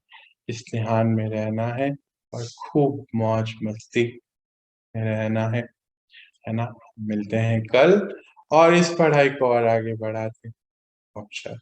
इस ध्यान में रहना है और खूब मौज मस्ती में रहना है ना। मिलते हैं कल और इस पढ़ाई को और आगे बढ़ाते हैं। अच्छा।